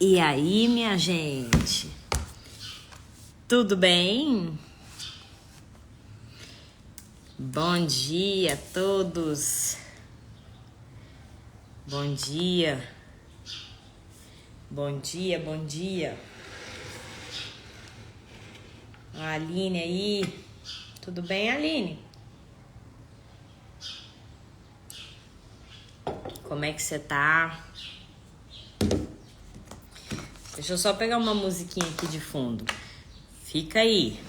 E aí, minha gente? Tudo bem? Bom dia a todos. Bom dia. Bom dia, bom dia. A Aline aí. Tudo bem, Aline? Como é que você tá? Deixa eu só pegar uma musiquinha aqui de fundo. Fica aí.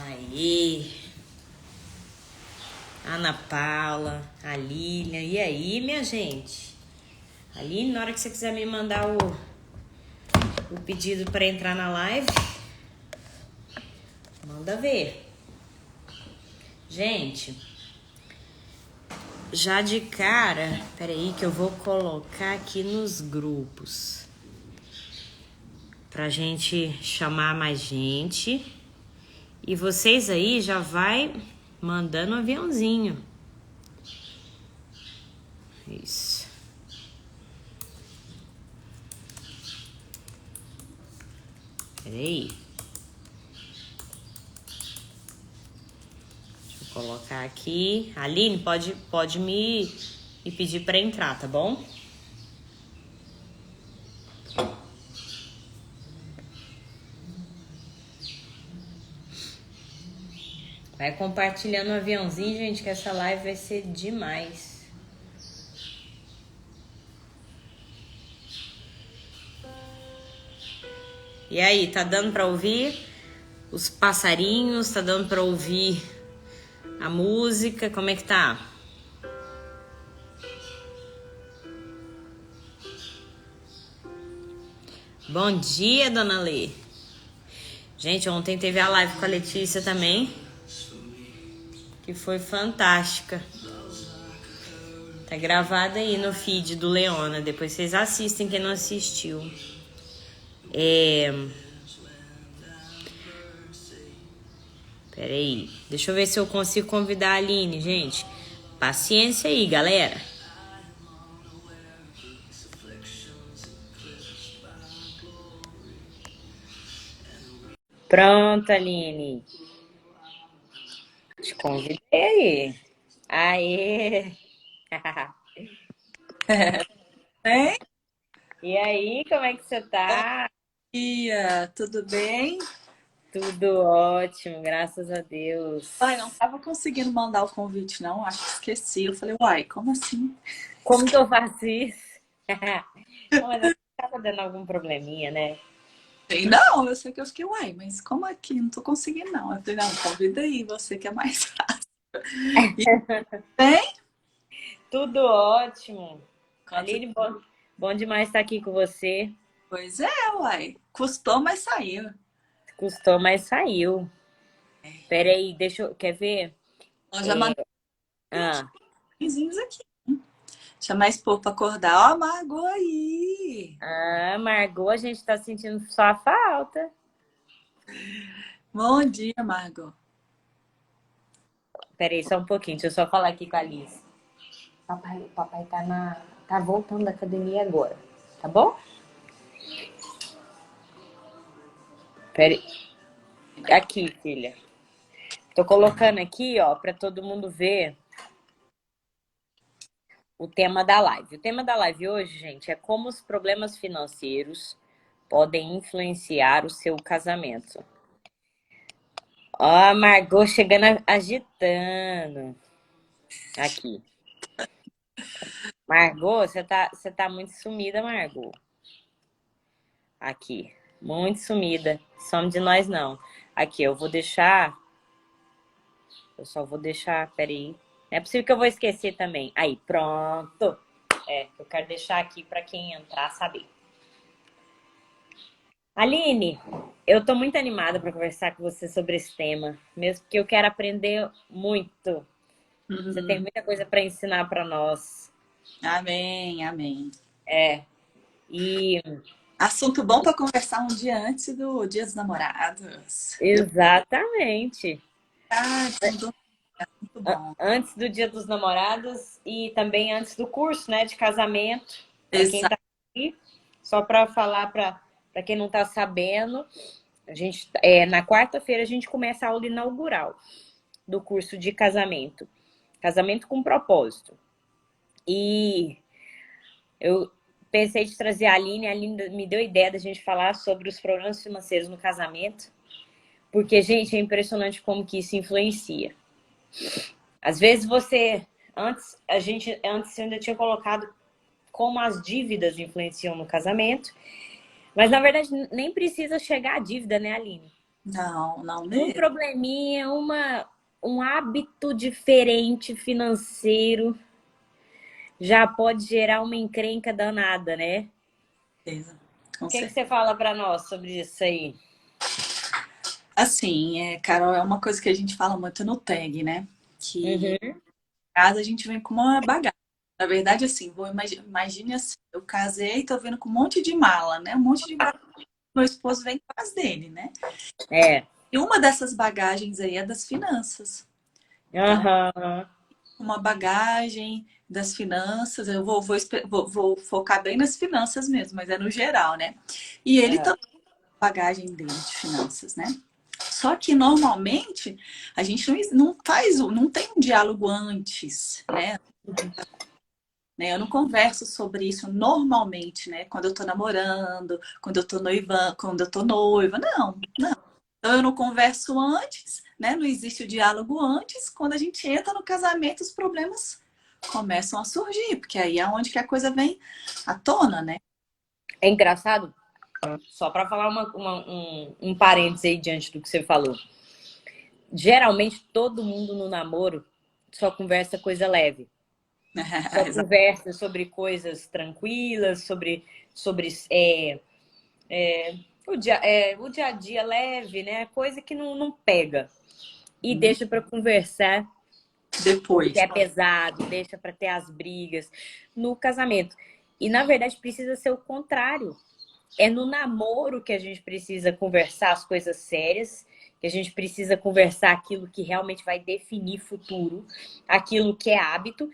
Aí. Ana Paula, a Lilian. E aí, minha gente? Aline, na hora que você quiser me mandar o pedido para entrar na live, manda ver. Gente, já de cara, peraí que eu vou colocar aqui nos grupos pra gente chamar mais gente. E vocês aí já vai mandando um aviãozinho. Isso. Peraí. Deixa eu colocar aqui. Aline, pode me pedir pra entrar, tá bom? Vai compartilhando o aviãozinho, gente, que essa live vai ser demais. E aí, tá dando pra ouvir os passarinhos? Tá dando pra ouvir a música? Como é que tá? Bom dia, dona Lê. Gente, ontem teve a live com a Letícia também, que foi fantástica. Tá gravada aí no feed do Leona. Depois vocês assistem quem não assistiu. Peraí. Deixa eu ver se eu consigo convidar a Aline, gente. Paciência aí, galera. Pronto, Aline. Te convidei aí. Aê! Hein? E aí, como é que você Bom tá? dia, tudo bem? Tudo ótimo, graças a Ai, não Deus. estava conseguindo mandar o convite, não. Acho que esqueci. Eu falei, uai, como assim? Como que eu faço isso? Não, mas tava dando algum probleminha, né? Falei, não, eu sei que eu fiquei, uai, mas como aqui? Não tô conseguindo, não. Eu falei, não, convida aí, você que é mais fácil. E bem, Tudo ótimo. quanto... Aline, bom demais estar aqui com você. Pois é, uai. Custou, mas saiu. Custou, mas saiu. Peraí, quer ver? Nós já mandamos Ah, vizinhos aqui. Chamar esse povo pra acordar. Ó, Margot aí. Margot, a gente tá sentindo sua falta. Bom dia, Margot. Peraí, só um pouquinho, deixa eu só falar aqui com a Alice. Papai tá voltando da academia agora, tá bom? Peraí, aqui, filha. Tô colocando aqui, ó, pra todo mundo ver o tema da live. O tema da live hoje, gente, é como os problemas financeiros podem influenciar o seu casamento. Ó, a Margot chegando agitando. Aqui. Margot, você tá muito sumida, Margot. Aqui. Muito sumida. Some de nós, não. Aqui, eu vou deixar. Eu só vou deixar. Peraí. Não é possível que eu vou esquecer também. Aí, pronto. Eu quero deixar aqui para quem entrar saber. Aline, eu tô muito animada para conversar com você sobre esse tema, mesmo porque eu quero aprender muito. Você tem Uhum. muita coisa para ensinar para nós. Amém, amém. E Assunto bom para conversar um dia antes do Dia dos Namorados. exatamente. Verdade, sem dúvida, muito bom. Antes do Dia dos Namorados e também antes do curso, né, de casamento, para quem Exato. tá aqui, só para falar para quem não tá sabendo, a gente na quarta-feira a gente começa a aula inaugural do curso de casamento. Casamento com propósito. E eu pensei de trazer a Aline me deu a ideia da gente falar sobre os problemas financeiros no casamento, porque, gente, é impressionante como que isso influencia. Às vezes antes ainda tinha colocado como as dívidas influenciam no casamento, mas na verdade nem precisa chegar à dívida, né, Aline? Não, não Um mesmo. probleminha, um hábito diferente financeiro já pode gerar uma encrenca danada, né? Com O que certeza. você fala para nós sobre isso aí? Assim, Carol, é uma coisa que a gente fala muito no tag, né? Que Uhum. casa a gente vem com uma bagagem. Na verdade, assim, imagine assim, eu casei e tô vindo com um monte de mala, né? Um monte de bagagem. Meu esposo vem com as dele, né? É. E uma dessas bagagens aí é das finanças. Então, Aham. uma bagagem das finanças, eu vou focar bem nas finanças mesmo, mas é no geral, né? E ele Aham. também tem bagagem dele de finanças, né? Só que normalmente a gente não tem um diálogo antes, né? Eu não converso sobre isso normalmente, né? Quando eu tô namorando, quando eu tô noivando, quando eu tô noiva, não. Então eu não converso antes, né? Não existe o diálogo antes. Quando a gente entra no casamento, os problemas começam a surgir, porque aí é onde que a coisa vem à tona, né? É engraçado, só para falar um parênteses aí diante do que você falou. Geralmente todo mundo no namoro só conversa coisa leve. Só conversa sobre coisas tranquilas, sobre o dia a dia leve, né? Coisa que não pega. E deixa para conversar o que Depois. é pesado, deixa para ter as brigas no casamento. E na verdade precisa ser o contrário. É no namoro que a gente precisa conversar as coisas sérias, que a gente precisa conversar aquilo que realmente vai definir futuro, aquilo que é hábito,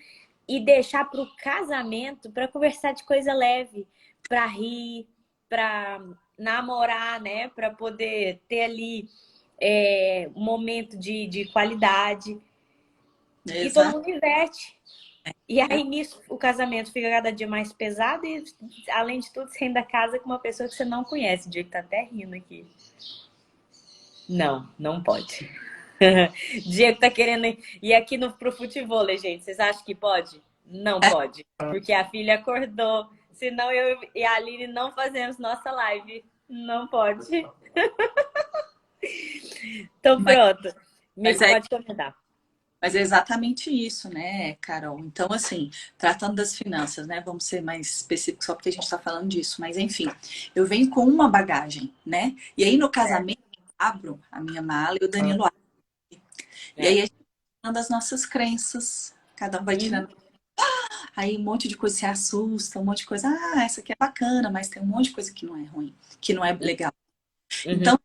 e deixar para o casamento para conversar de coisa leve, para rir, para namorar, né? Para poder ter ali um momento de qualidade. E todo Exato. mundo inverte. E aí, nisso, o casamento fica cada dia mais pesado e, além de tudo, você ainda casa com uma pessoa que você não conhece. O Diego tá até rindo aqui. Não, não pode. Diego tá querendo ir aqui pro futebol, gente. Vocês acham que pode? Não pode. Porque a filha acordou. Senão eu e a Aline não fazemos nossa live. Não pode. Então Mas, pronto. mas é Pode comentar. Mas é exatamente isso, né, Carol? Então, assim, tratando das finanças, né? Vamos ser mais específicos só porque a gente está falando disso. Mas, enfim, eu venho com uma bagagem, né? E aí, no casamento, eu abro a minha mala e o Danilo abre. E aí, É. a gente vai tirando as nossas crenças. Cada um vai Uhum, tirando. Aí, um monte de coisa se assusta, um monte de coisa. Ah, essa aqui é bacana, mas tem um monte de coisa que não é ruim, que não é legal. uhum. Então,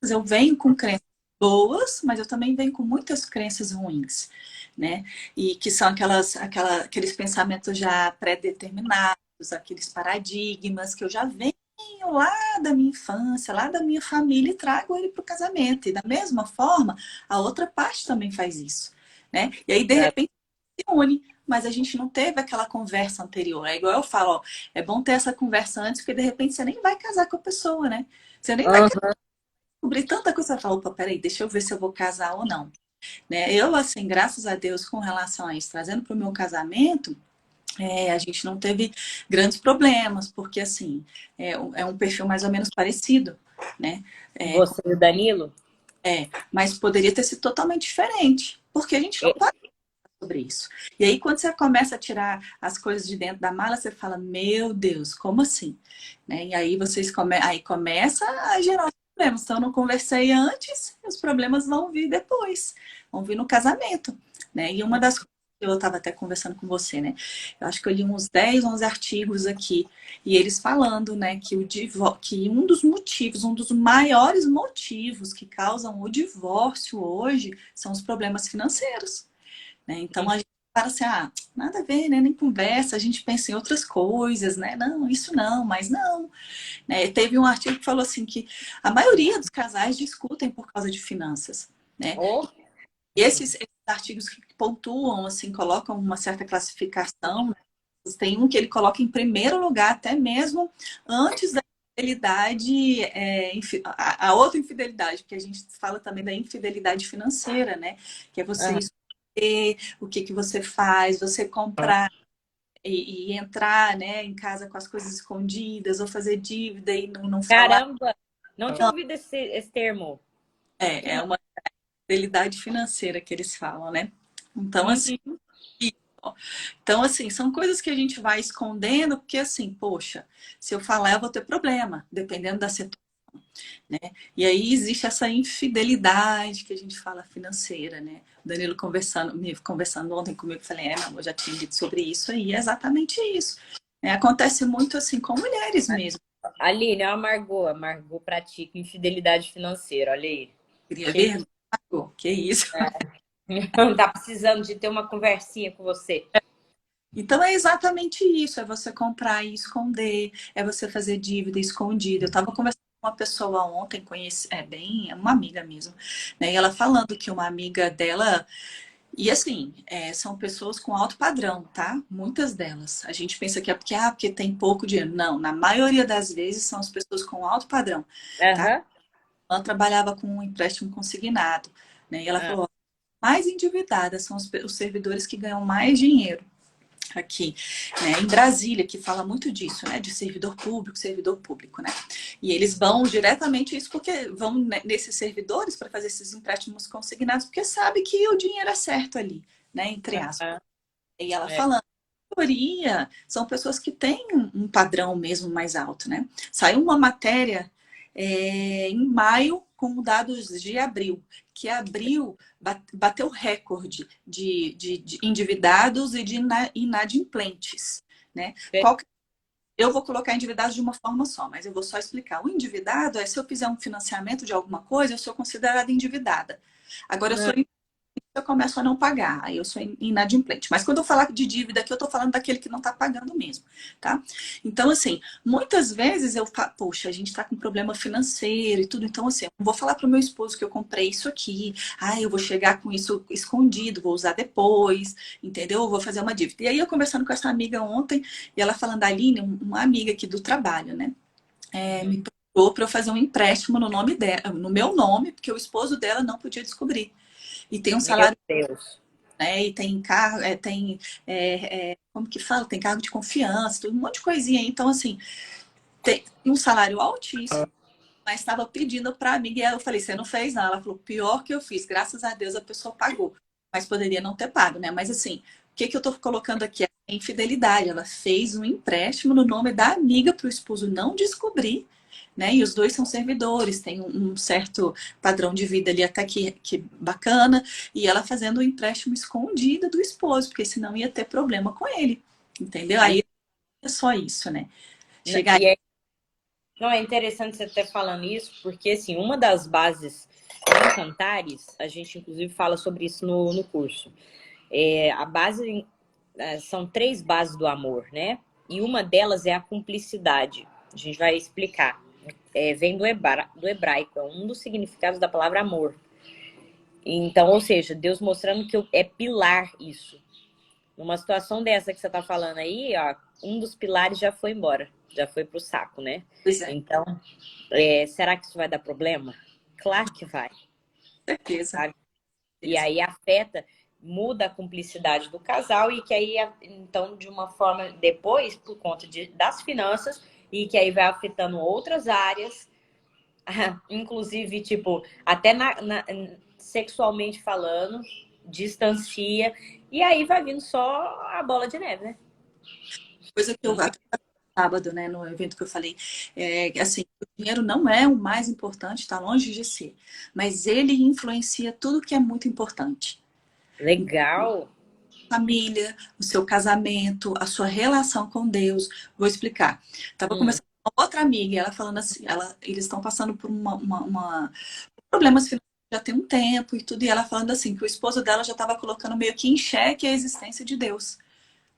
eu venho com crenças boas, mas eu também venho com muitas crenças ruins, né? E que são aqueles pensamentos já pré-determinados, aqueles paradigmas que eu já venho lá da minha infância, lá da minha família e trago ele para o casamento. E da mesma forma, a outra parte também faz isso, né? E aí, de repente, se une. Mas a gente não teve aquela conversa anterior. É igual eu falo, ó, é bom ter essa conversa antes, porque de repente você nem vai casar com a pessoa, né? Você nem vai Uhum. descobrir tanta coisa. Você fala, opa, peraí, deixa eu ver se eu vou casar ou não. Né? Eu, assim, graças a Deus, com relação a isso, trazendo para o meu casamento, a gente não teve grandes problemas, porque, assim, é um perfil mais ou menos parecido, né? É, Você e o Danilo? mas poderia ter sido totalmente diferente, porque a gente não É, vai. sobre isso. E aí, quando você começa a tirar as coisas de dentro da mala, você fala, meu Deus, como assim? Né? E aí aí começa a gerar os problemas. Então, eu não conversei antes, os problemas vão vir depois, vão vir no casamento. Né? E uma das coisas que eu estava até conversando com você, né? Eu acho que eu li uns 10, 11 artigos aqui, e eles falando, né, que que um dos motivos, um dos maiores motivos que causam o divórcio hoje são os problemas financeiros. Né? Então a gente fala assim, nada a ver, né? Nem conversa, a gente pensa em outras coisas, né? Não, isso não, mas não. Né? Teve um artigo que falou assim que a maioria dos casais discutem por causa de finanças, né? Oh, E esses artigos que pontuam, assim, colocam uma certa classificação, né? Tem um que ele coloca em primeiro lugar, até mesmo antes da infidelidade, a outra infidelidade, porque a gente fala também da infidelidade financeira, né? Que é você escolher o que você faz, você comprar e entrar, né, em casa com as coisas escondidas, ou fazer dívida e não falar. caramba! Não tinha ouvido esse termo. É uma infidelidade financeira que eles falam, né? Então, assim, Uhum. Então, assim, são coisas que a gente vai escondendo, porque assim, poxa, se eu falar, eu vou ter problema, dependendo da situação, né? E aí existe essa infidelidade que a gente fala financeira, né? O Danilo conversando ontem comigo, falei, meu amor, já tinha dito sobre isso aí, é exatamente isso. Né? Acontece muito assim com mulheres mesmo. Aline, a Margot pratica infidelidade financeira, olha aí. Queria Que ver? Que isso? tá precisando de ter uma conversinha com você. Então é exatamente isso, é você comprar e esconder, é você fazer dívida escondida. Eu estava conversando com uma pessoa ontem, é uma amiga mesmo, né? E ela falando que uma amiga dela, e assim, são pessoas com alto padrão, tá? Muitas delas. A gente pensa que é porque tem pouco dinheiro. Não, na maioria das vezes são as pessoas com alto padrão, tá? Aham. Ela trabalhava com um empréstimo consignado, né? E ela Ah, falou, mais endividadas são os servidores que ganham mais dinheiro aqui, né, em Brasília, que fala muito disso, né, de servidor público, né, e eles vão diretamente isso porque vão nesses servidores para fazer esses empréstimos consignados, porque sabe que o dinheiro é certo ali, né, entre aspas. ah, E ela é. falando, a maioria são pessoas que têm um padrão mesmo mais alto, né. Saiu uma matéria em maio com dados de abril, que abril bateu recorde de endividados e de inadimplentes, né? Eu vou colocar endividados de uma forma só, mas eu vou só explicar. O endividado é se eu fizer um financiamento de alguma coisa, eu sou considerada endividada. Agora, eu começo a não pagar, aí eu sou inadimplente. Mas quando eu falar de dívida aqui, eu tô falando daquele que não tá pagando mesmo, tá? Então, assim, muitas vezes eu falo, poxa, a gente tá com problema financeiro e tudo, então, assim, eu não vou falar pro meu esposo que eu comprei isso aqui, eu vou chegar com isso escondido, vou usar depois, entendeu? Eu vou fazer uma dívida. E aí, eu conversando com essa amiga ontem, e ela falando, Aline, uma amiga aqui do trabalho, né? Me procurou para eu fazer um empréstimo no nome dela, no meu nome, porque o esposo dela não podia descobrir. E tem um Meu salário, Deus. né? E tem cargo, como que fala? Tem cargo de confiança, tudo, um monte de coisinha aí. Então, assim, tem um salário altíssimo, mas estava pedindo para amiga. E eu falei, você não fez nada. Ela falou, pior que eu fiz, graças a Deus a pessoa pagou. Mas poderia não ter pago, né? Mas assim, o que eu tô colocando aqui é infidelidade. Ela fez um empréstimo no nome da amiga para o esposo não descobrir, né? E os dois são servidores, tem um certo padrão de vida ali até que bacana, e ela fazendo o empréstimo escondido do esposo, porque senão ia ter problema com ele, entendeu? Aí é só isso, né? Chegar. E é, não, é interessante você estar falando isso, porque assim, uma das bases em Cantares, a gente inclusive fala sobre isso no curso. A base são três bases do amor, né? E uma delas é a cumplicidade. A gente vai explicar. Vem do hebraico, é um dos significados da palavra amor. Então, ou seja, Deus mostrando que é pilar isso. Numa situação dessa que você tá falando aí, ó, um dos pilares já foi embora, já foi pro saco, né? Pois é, Então, será que isso vai dar problema? Claro que vai, certeza. sabe? E aí afeta, muda a cumplicidade do casal e que aí, então, de uma forma depois, por conta das finanças, e que aí vai afetando outras áreas, inclusive, tipo, até sexualmente falando, distancia E aí vai vindo só a bola de neve, né? Coisa que eu até sábado, né, no evento que eu falei, assim, o dinheiro não é o mais importante, está longe de ser, mas ele influencia tudo que é muito importante. Legal. Família, o seu casamento, a sua relação com Deus. Vou explicar. Tava Hum. conversando com outra amiga, e ela falando assim, eles estão passando por problemas financeiros já tem um tempo e tudo, e ela falando assim, que o esposo dela já estava colocando meio que em xeque a existência de Deus.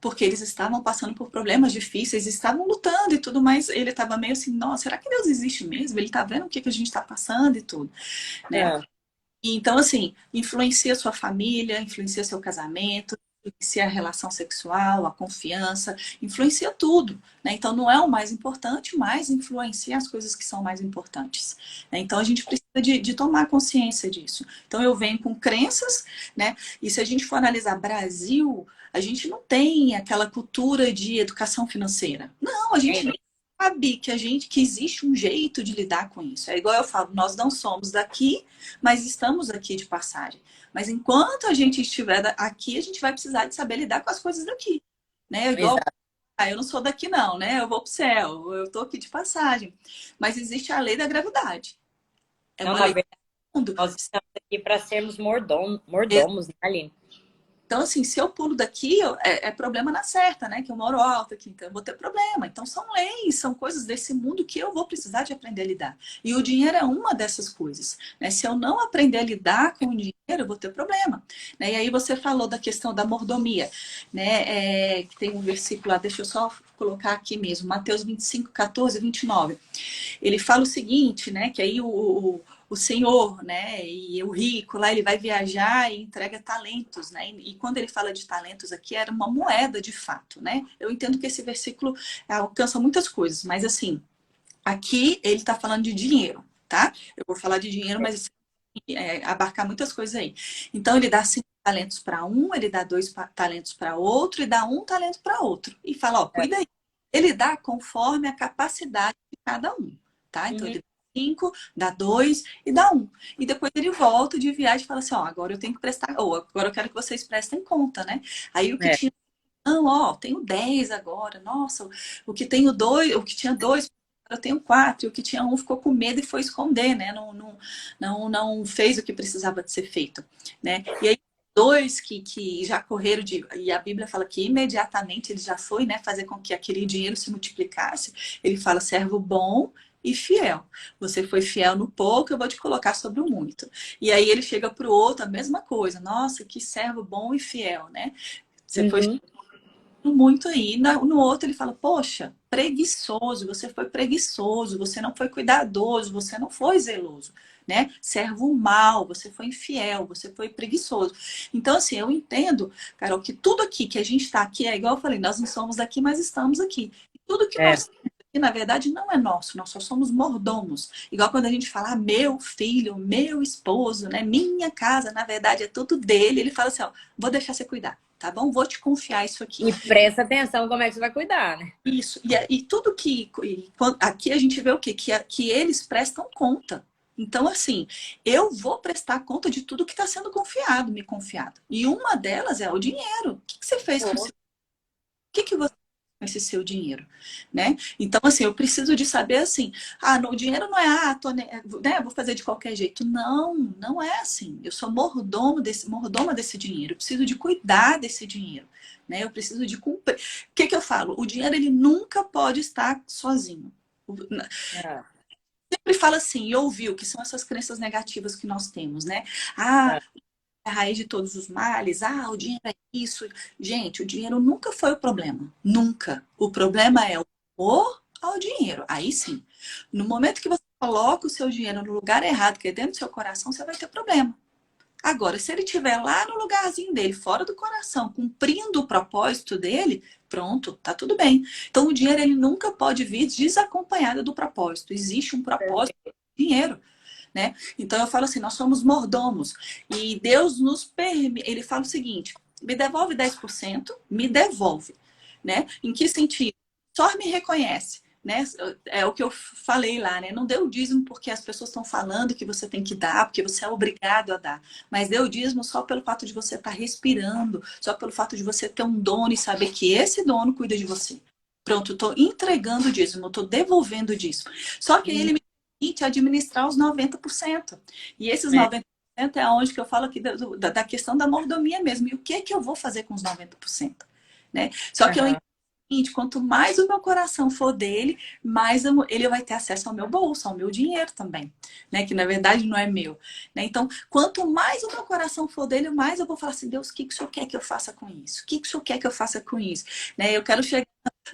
Porque eles estavam passando por problemas difíceis, estavam lutando e tudo, mas ele estava meio assim, nossa, será que Deus existe mesmo? Ele está vendo o que a gente está passando e tudo, né? Ah, Então, assim, influencia sua família, influencia seu casamento, influencia a relação sexual, a confiança, influencia tudo, né? Então, não é o mais importante, mas influencia as coisas que são mais importantes, né? Então, a gente precisa de tomar consciência disso. Então, eu venho com crenças, né? E se a gente for analisar Brasil, a gente não tem aquela cultura de educação financeira. Não, a gente é. nem sabe que existe um jeito de lidar com isso. É igual eu falo, nós não somos daqui, mas estamos aqui de passagem. Mas enquanto a gente estiver aqui, a gente vai precisar de saber lidar com as coisas daqui, né? Igual, Exato. eu não sou daqui não, né? Eu vou pro céu, eu tô aqui de passagem. Mas existe a lei da gravidade. É Não, uma na lei do verdade, mundo. nós estamos aqui para sermos mordomos, né, Aline? Então, assim, se eu pulo daqui, é problema na certa, né? Que eu moro alto aqui, então eu vou ter problema. Então, são leis, são coisas desse mundo que eu vou precisar de aprender a lidar. E o dinheiro é uma dessas coisas, né? Se eu não aprender a lidar com o dinheiro, eu vou ter problema, né? E aí você falou da questão da mordomia, né? Que tem um versículo lá, deixa eu só colocar aqui mesmo, Mateus 25, 14, 29. Ele fala o seguinte, né? Que aí o senhor, né, e o rico lá, ele vai viajar e entrega talentos, né? E quando ele fala de talentos aqui, era uma moeda de fato, né? Eu entendo que esse versículo alcança muitas coisas, mas assim, aqui ele está falando de dinheiro, tá? Eu vou falar de dinheiro, mas abarcar muitas coisas aí. Então ele dá 5 talentos para um, ele dá 2 talentos para outro e dá 1 talento para outro. E fala, ó, cuida aí. Ele dá conforme a capacidade de cada um, tá? Então Uhum. ele dá 5, dá 2 e dá 1. E depois ele volta de viagem e fala assim, ó, agora eu tenho que prestar, ou agora eu quero que vocês prestem conta, né? Aí o que É. tinha, não, ó, tenho 10 agora, nossa, o que tenho 2, o que tinha 2, eu tenho 4, e o que tinha 1 ficou com medo e foi esconder, né? Não fez o que precisava de ser feito, né? E aí, dois que já correram e a Bíblia fala que imediatamente ele já foi, né, fazer com que aquele dinheiro se multiplicasse. Ele fala, servo bom e fiel. Você foi fiel no pouco, eu vou te colocar sobre o muito. E aí ele chega para o outro, a mesma coisa. Nossa, que servo bom e fiel, né? Você foi Uhum. muito aí. No outro ele fala, poxa, preguiçoso, você foi preguiçoso, você não foi cuidadoso, você não foi zeloso, né? Servo mal, você foi infiel, você foi preguiçoso. Então, assim, eu entendo, Carol, que tudo aqui que a gente está aqui, é igual eu falei, nós não somos daqui, mas estamos aqui. E tudo que É. nós temos aqui, na verdade, não é nosso, nós só somos mordomos. Igual quando a gente fala, meu filho, meu esposo, né? Minha casa, na verdade, é tudo dele. Ele fala assim, ó, vou deixar você cuidar. Tá bom? Vou te confiar isso aqui. E presta atenção como é que você vai cuidar, né? Isso. E tudo aqui a gente vê o quê? Que eles prestam conta. Então, assim, eu vou prestar conta de tudo que está sendo confiado, me confiado. E uma delas é o dinheiro. O que você fez com o seu? O que você fez com esse seu dinheiro? Né? Então, assim, eu preciso de saber assim, o dinheiro não é, vou fazer de qualquer jeito. Não, não é assim. Eu sou mordoma desse dinheiro. Eu preciso de cuidar desse dinheiro. Né? Eu preciso de cumprir. O que eu falo? O dinheiro, ele nunca pode estar sozinho. É. Sempre fala assim, e ouviu, que são essas crenças negativas que nós temos, né? Ah, É. a raiz de todos os males, o dinheiro é isso. Gente, o dinheiro nunca foi o problema. Nunca. O problema é o amor ao dinheiro. Aí sim. No momento que você coloca o seu dinheiro no lugar errado, que é dentro do seu coração, você vai ter problema. Agora, se ele estiver lá no lugarzinho dele, fora do coração, cumprindo o propósito dele, pronto, tá tudo bem. Então, o dinheiro ele nunca pode vir desacompanhado do propósito. Existe um propósito do dinheiro, né? Então, eu falo assim, nós somos mordomos. E Deus nos permite, ele fala o seguinte, me devolve 10%, me devolve, né? Em que sentido? Só me reconhece. né? É o que eu falei lá, né? Não dê o dízimo porque as pessoas estão falando que você tem que dar, porque você é obrigado a dar. Mas dê o dízimo só pelo fato de você estar respirando, só pelo fato de você ter um dono e saber que esse dono cuida de você. Pronto, eu estou entregando o dízimo, eu estou devolvendo o dízimo. Só que ele me permite administrar os 90%. E esses É, 90% é onde que eu falo aqui da questão da mordomia mesmo. E o que é que eu vou fazer com os 90%? Né? Só que eu aham, seguinte, quanto mais o meu coração for dele, mais ele vai ter acesso ao meu bolso, ao meu dinheiro também, né? Que na verdade não é meu, né? Então, quanto mais o meu coração for dele, mais eu vou falar assim, Deus, o que que o Senhor quer que eu faça com isso? O que que o Senhor quer que eu faça com isso? Né? Eu quero chegar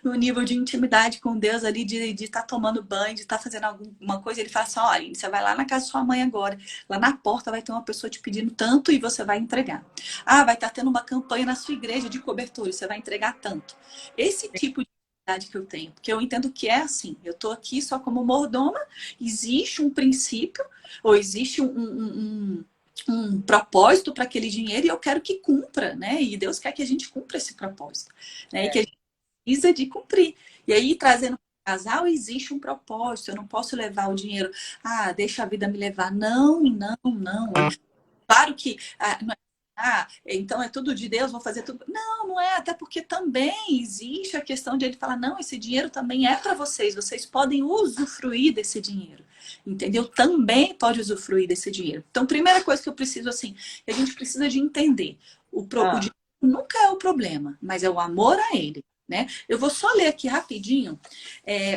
no nível de intimidade com Deus ali, de estar tomando banho, de estar fazendo alguma coisa. Ele fala assim, olha, você vai lá na casa da sua mãe agora, lá na porta vai ter uma pessoa te pedindo tanto e você vai entregar. Ah, vai estar tendo uma campanha na sua igreja de cobertura, você vai entregar tanto. Esse tipo de atividade que eu tenho, porque eu entendo que é assim, eu estou aqui só como mordoma, existe um princípio, ou existe um propósito para aquele dinheiro e eu quero que cumpra, né? E Deus quer que a gente cumpra esse propósito, né? E que a é. gente precisa de cumprir. E aí, trazendo para o casal, existe um propósito. Eu não posso levar o dinheiro, deixa a vida me levar. Não, não, não. Claro que não é, então é tudo de Deus, vou fazer tudo. Não, não é, até porque também existe a questão de ele falar, não, esse dinheiro também é para vocês, vocês podem usufruir desse dinheiro. Entendeu? Também pode usufruir desse dinheiro. Então, primeira coisa que eu preciso, assim, a gente precisa de entender. O Ah, dinheiro nunca é o problema, mas é o amor a ele, né? Eu vou só ler aqui rapidinho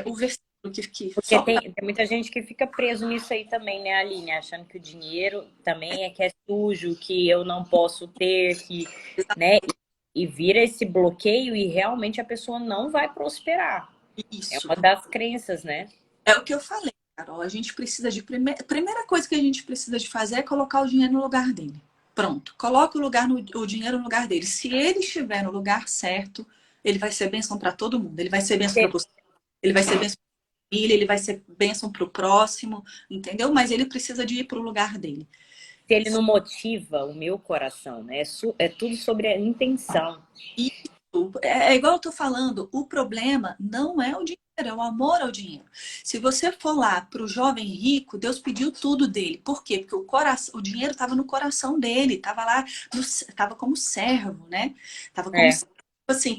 o versículo que porque só tem muita gente que fica preso nisso aí também, né, Aline? Achando que o dinheiro também é que é sujo, que eu não posso ter, que, né? E vira esse bloqueio e realmente a pessoa não vai prosperar. É isso. uma das crenças, né? É o que eu falei, Carol. A gente precisa de. Primeira coisa que a gente precisa de fazer é colocar o dinheiro no lugar dele. Pronto. Coloca o dinheiro no lugar dele. Se ele estiver no lugar certo, ele vai ser bênção para todo mundo. Ele vai ser bênção para Se você. Ele vai ser bênção para a família, ele vai ser bênção para o próximo, entendeu? Mas ele precisa de ir para o lugar dele. ele não motiva o meu coração, né? É tudo sobre a intenção. É igual eu tô falando, o problema não é o dinheiro, é o amor ao dinheiro. Se você for lá para o jovem rico, Deus pediu tudo dele. Por quê? Porque o dinheiro estava no coração dele, estava lá, estava como servo, né? Estava como É, assim,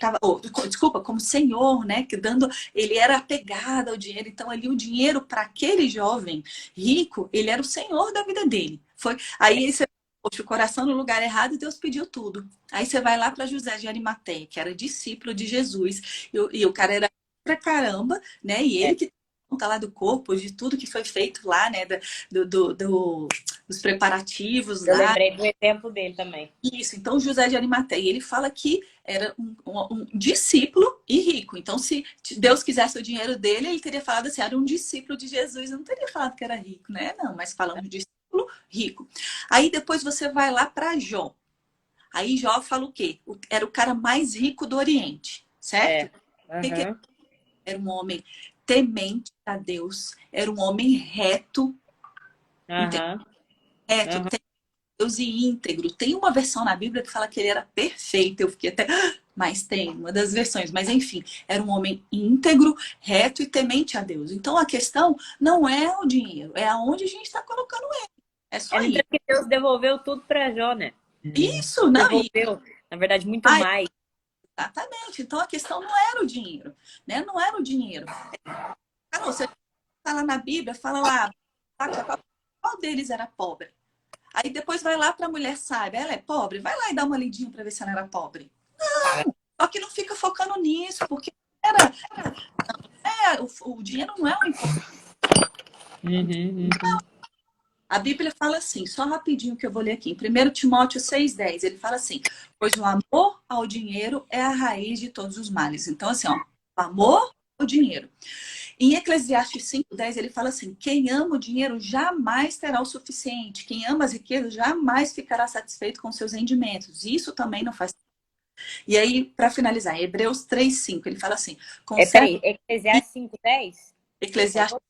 desculpa, como senhor, né? Que dando, ele era apegado ao dinheiro. Então ali o dinheiro para aquele jovem rico, ele era o senhor da vida dele. Foi aí você poxa, o coração no lugar errado, Deus pediu tudo. Aí você vai lá para José de Arimateia, que era discípulo de Jesus, e o cara era pra caramba, né? E é. ele que conta lá do corpo, de tudo que foi feito lá, né? Dos preparativos Eu lá. lembrei do exemplo dele também. Isso, então José de Arimateia, ele fala que era um discípulo e rico. Então, se Deus quisesse o dinheiro dele, ele teria falado assim, era um discípulo de Jesus, não teria falado que era rico, né? Não, mas falando de discípulo rico. Aí depois você vai lá para Jó. Aí Jó fala o quê? Era o cara mais rico do Oriente, certo? É. Que Uhum, era um homem temente a Deus, era um homem reto, entendeu? uhum, Reto, uhum. Deus e íntegro. Tem uma versão na Bíblia que fala que ele era perfeito. Eu fiquei até. Mas tem uma das versões. Mas enfim, era um homem íntegro, reto e temente a Deus. Então a questão não é o dinheiro, é aonde a gente está colocando ele. É É só lembrar isso. que Deus devolveu tudo para Jó, né? Isso, não. Devolveu, na verdade, muito Ah, mais. exatamente. Então a questão não era o dinheiro, né? Não era o dinheiro. Ah, não, você fala na Bíblia, fala lá, qual deles era pobre? Aí depois vai lá para a mulher sábia, ela é pobre? Vai lá e dá uma lidinha para ver se ela era pobre. Só que não fica focando nisso, porque era, o dinheiro não é o importante. Uhum, uhum. A Bíblia fala assim, só rapidinho que eu vou ler aqui. Em 1 Timóteo 6,10, ele fala assim, pois o amor ao dinheiro é a raiz de todos os males. Então, assim, ó, o amor ao dinheiro. Em Eclesiastes 5,10, ele fala assim, quem ama o dinheiro jamais terá o suficiente. Quem ama as riquezas jamais ficará satisfeito com seus rendimentos. Isso também não faz. E aí, para finalizar, Hebreus 3,5, ele fala assim, conserve. Peraí, Eclesiastes 5:10? Você Eclesiastes. falou?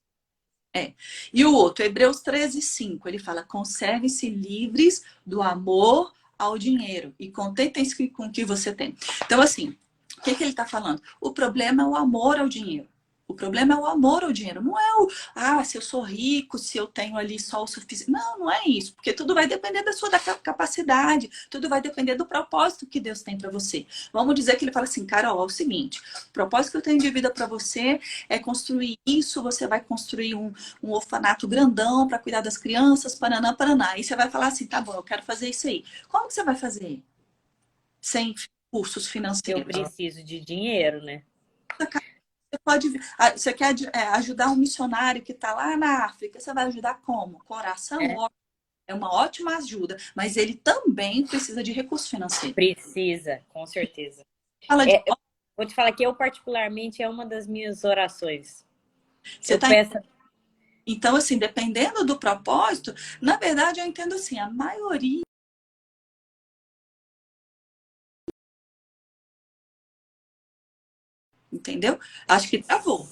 E o outro, Hebreus 13:5, ele fala: conservem-se livres do amor ao dinheiro e contentem-se com o que você tem. Então, assim, o que ele está falando? O problema é o amor ao dinheiro. O problema é o amor ao dinheiro. Não é se eu sou rico, se eu tenho ali só o suficiente. Não, não é isso. Porque tudo vai depender da sua capacidade. Tudo vai depender do propósito que Deus tem para você. Vamos dizer que ele fala assim, Carol, é o seguinte. O propósito que eu tenho de vida para você é construir isso. Você vai construir um orfanato grandão para cuidar das crianças, paraná, paraná. E você vai falar assim, tá bom, eu quero fazer isso aí. Como que você vai fazer? Sem recursos Eu financeiros. preciso de dinheiro, né? Você pode, você quer ajudar um missionário que está lá na África, você vai ajudar como? Coração, É. é uma ótima ajuda, mas ele também precisa de recurso financeiro. Precisa, com certeza. Fala de, Eu vou te falar que eu, particularmente, é uma das minhas orações. você Eu tá, peço. então, assim, dependendo do propósito, na verdade, eu entendo assim, a maioria, entendeu? Acho que travou.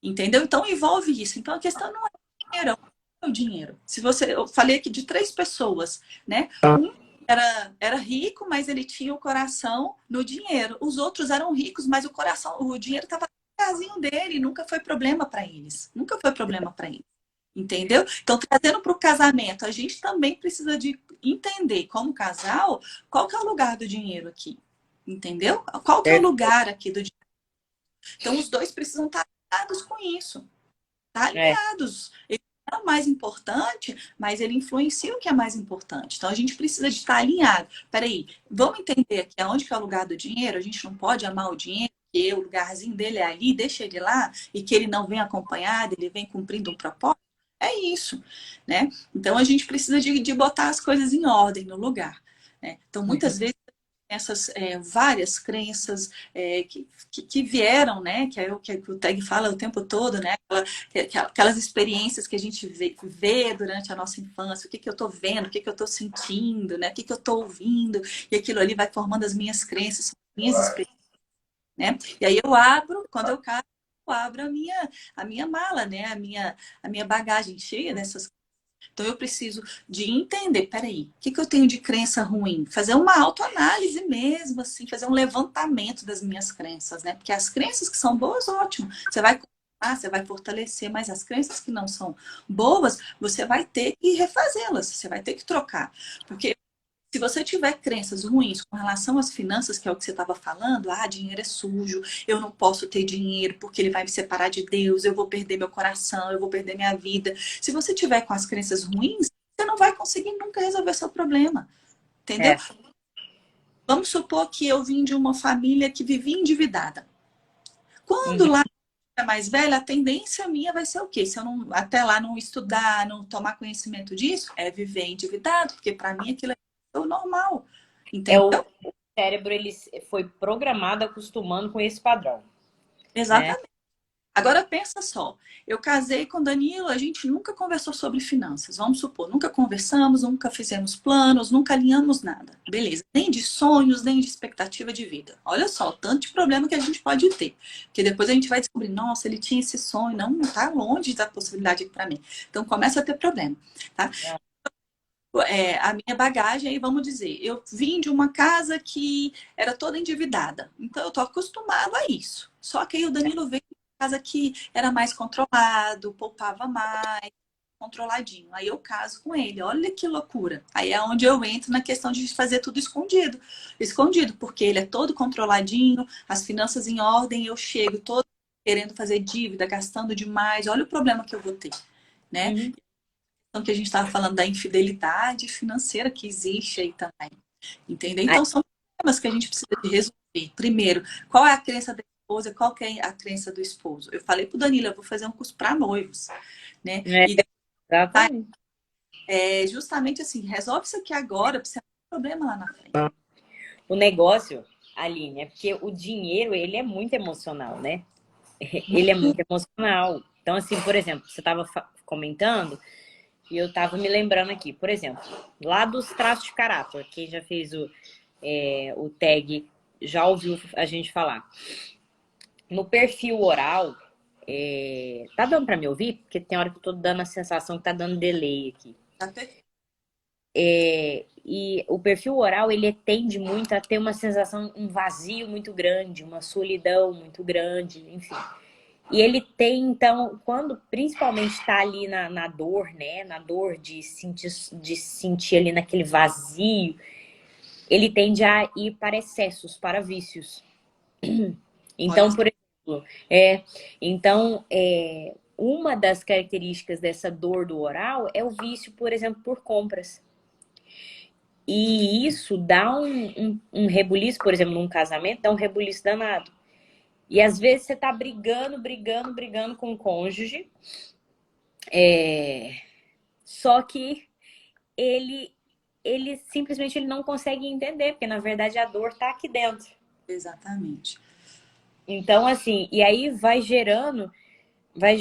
Entendeu? Então envolve isso. Então a questão não é dinheiro, é o dinheiro. Se você, eu falei aqui de 3 pessoas, né? Um era rico, mas ele tinha o coração no dinheiro. Os outros eram ricos, mas o dinheiro estava no casinho dele, nunca foi problema para eles. Nunca foi problema para eles. Entendeu? Então, trazendo para o casamento, a gente também precisa de entender, como casal, qual que é o lugar do dinheiro aqui. Entendeu? Qual que é o lugar aqui do dinheiro? Então, os dois precisam estar ligados com isso. Tá É, alinhados. Ele é o mais importante, mas ele influencia o que é mais importante. Então a gente precisa de estar alinhado. Peraí, vamos entender aqui aonde que é o lugar do dinheiro? A gente não pode amar o dinheiro, porque o lugarzinho dele é ali, deixa ele lá, e que ele não vem acompanhado, ele vem cumprindo um propósito. É isso, né? Então a gente precisa de botar as coisas em ordem no lugar. Né? Então muitas vezes essas várias crenças que vieram, né? Que é o que o Tag fala o tempo todo, né? Aquelas experiências que a gente vê durante a nossa infância, o que eu estou vendo, o que eu estou sentindo, né? O que eu estou ouvindo, e aquilo ali vai formando as minhas crenças, as minhas experiências, né? E aí eu abro, quando eu caso, eu abro a minha mala, né? A minha bagagem cheia dessas. Então eu preciso de entender, peraí, o que eu tenho de crença ruim? Fazer uma autoanálise mesmo, assim, fazer um levantamento das minhas crenças, né? Porque as crenças que são boas, ótimo. Você vai fortalecer, mas as crenças que não são boas, você vai ter que refazê-las, você vai ter que trocar. Porque se você tiver crenças ruins com relação às finanças, que é o que você estava falando, dinheiro é sujo, eu não posso ter dinheiro porque ele vai me separar de Deus, eu vou perder meu coração, eu vou perder minha vida. Se você tiver com as crenças ruins, você não vai conseguir nunca resolver seu problema. Entendeu? é, Vamos supor que eu vim de uma família que vivia endividada. Quando uhum, lá é mais velha, a tendência minha vai ser o quê? Se eu não, até lá não estudar, não tomar conhecimento disso, é viver endividado, porque para mim aquilo é o normal. é Entendeu? o cérebro, ele foi programado acostumando com esse padrão, né? Exatamente. Agora pensa só, eu casei com o Danilo, a gente nunca conversou sobre finanças, vamos supor, nunca conversamos, nunca fizemos planos, nunca alinhamos nada. Beleza, nem de sonhos, nem de expectativa de vida. Olha só, o tanto de problema que a gente pode ter. Porque depois a gente vai descobrir, nossa, ele tinha esse sonho, não está longe da possibilidade aqui para mim. Então começa a ter problema, tá? A minha bagagem, aí vamos dizer, eu vim de uma casa que era toda endividada. Então eu tô acostumado a isso. Só que aí o Danilo veio de uma casa que era mais controlado, poupava mais, controladinho. Aí eu caso com ele. Olha que loucura. Aí é onde eu entro na questão de fazer tudo escondido. Escondido, porque ele é todo controladinho, as finanças em ordem, eu chego todo querendo fazer dívida, gastando demais. Olha o problema que eu vou ter, né? Uhum. Então, que a gente estava falando da infidelidade financeira que existe aí também. Entendeu? Aí, Então, são temas que a gente precisa de resolver. Primeiro, qual é a crença da esposa, qual que é a crença do esposo? Eu falei para o Danilo, eu vou fazer um curso para noivos, né? é, E exatamente. justamente assim, resolve isso aqui agora, para você não ter problema lá na frente. O negócio, Aline, é porque o dinheiro, ele é muito emocional, né? Ele é muito emocional. Então, assim, por exemplo, você estava comentando e eu estava me lembrando aqui, por exemplo, lá dos traços de caráter, quem já fez o tag já ouviu a gente falar. No perfil oral, tá dando para me ouvir? Porque tem hora que eu tô dando a sensação que tá dando delay aqui. Tá perfeito. E o perfil oral, ele tende muito a ter uma sensação, um vazio muito grande, uma solidão muito grande, enfim. E ele tem, então, quando principalmente está ali na dor, né? Na dor de sentir ali naquele vazio, ele tende a ir para excessos, para vícios. Olha Então, por exemplo, uma das características dessa dor do oral é o vício, por exemplo, por compras. E isso dá um rebuliço, por exemplo, num casamento, dá um rebuliço danado. E às vezes você tá brigando com o cônjuge, só que ele, ele simplesmente ele não consegue entender, porque na verdade a dor tá aqui dentro. exatamente. Então, assim, e aí vai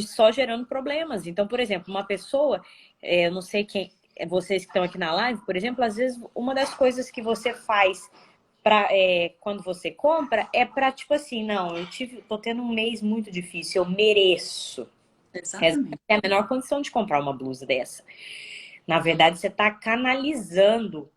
só gerando problemas. Então, por exemplo, uma pessoa, eu não sei quem, vocês que estão aqui na live, por exemplo, às vezes uma das coisas que você faz quando você compra é pra, tipo assim, não, tô tendo um mês muito difícil, eu mereço. Você Exatamente. tem a menor condição de comprar uma blusa dessa. Na verdade, você está canalizando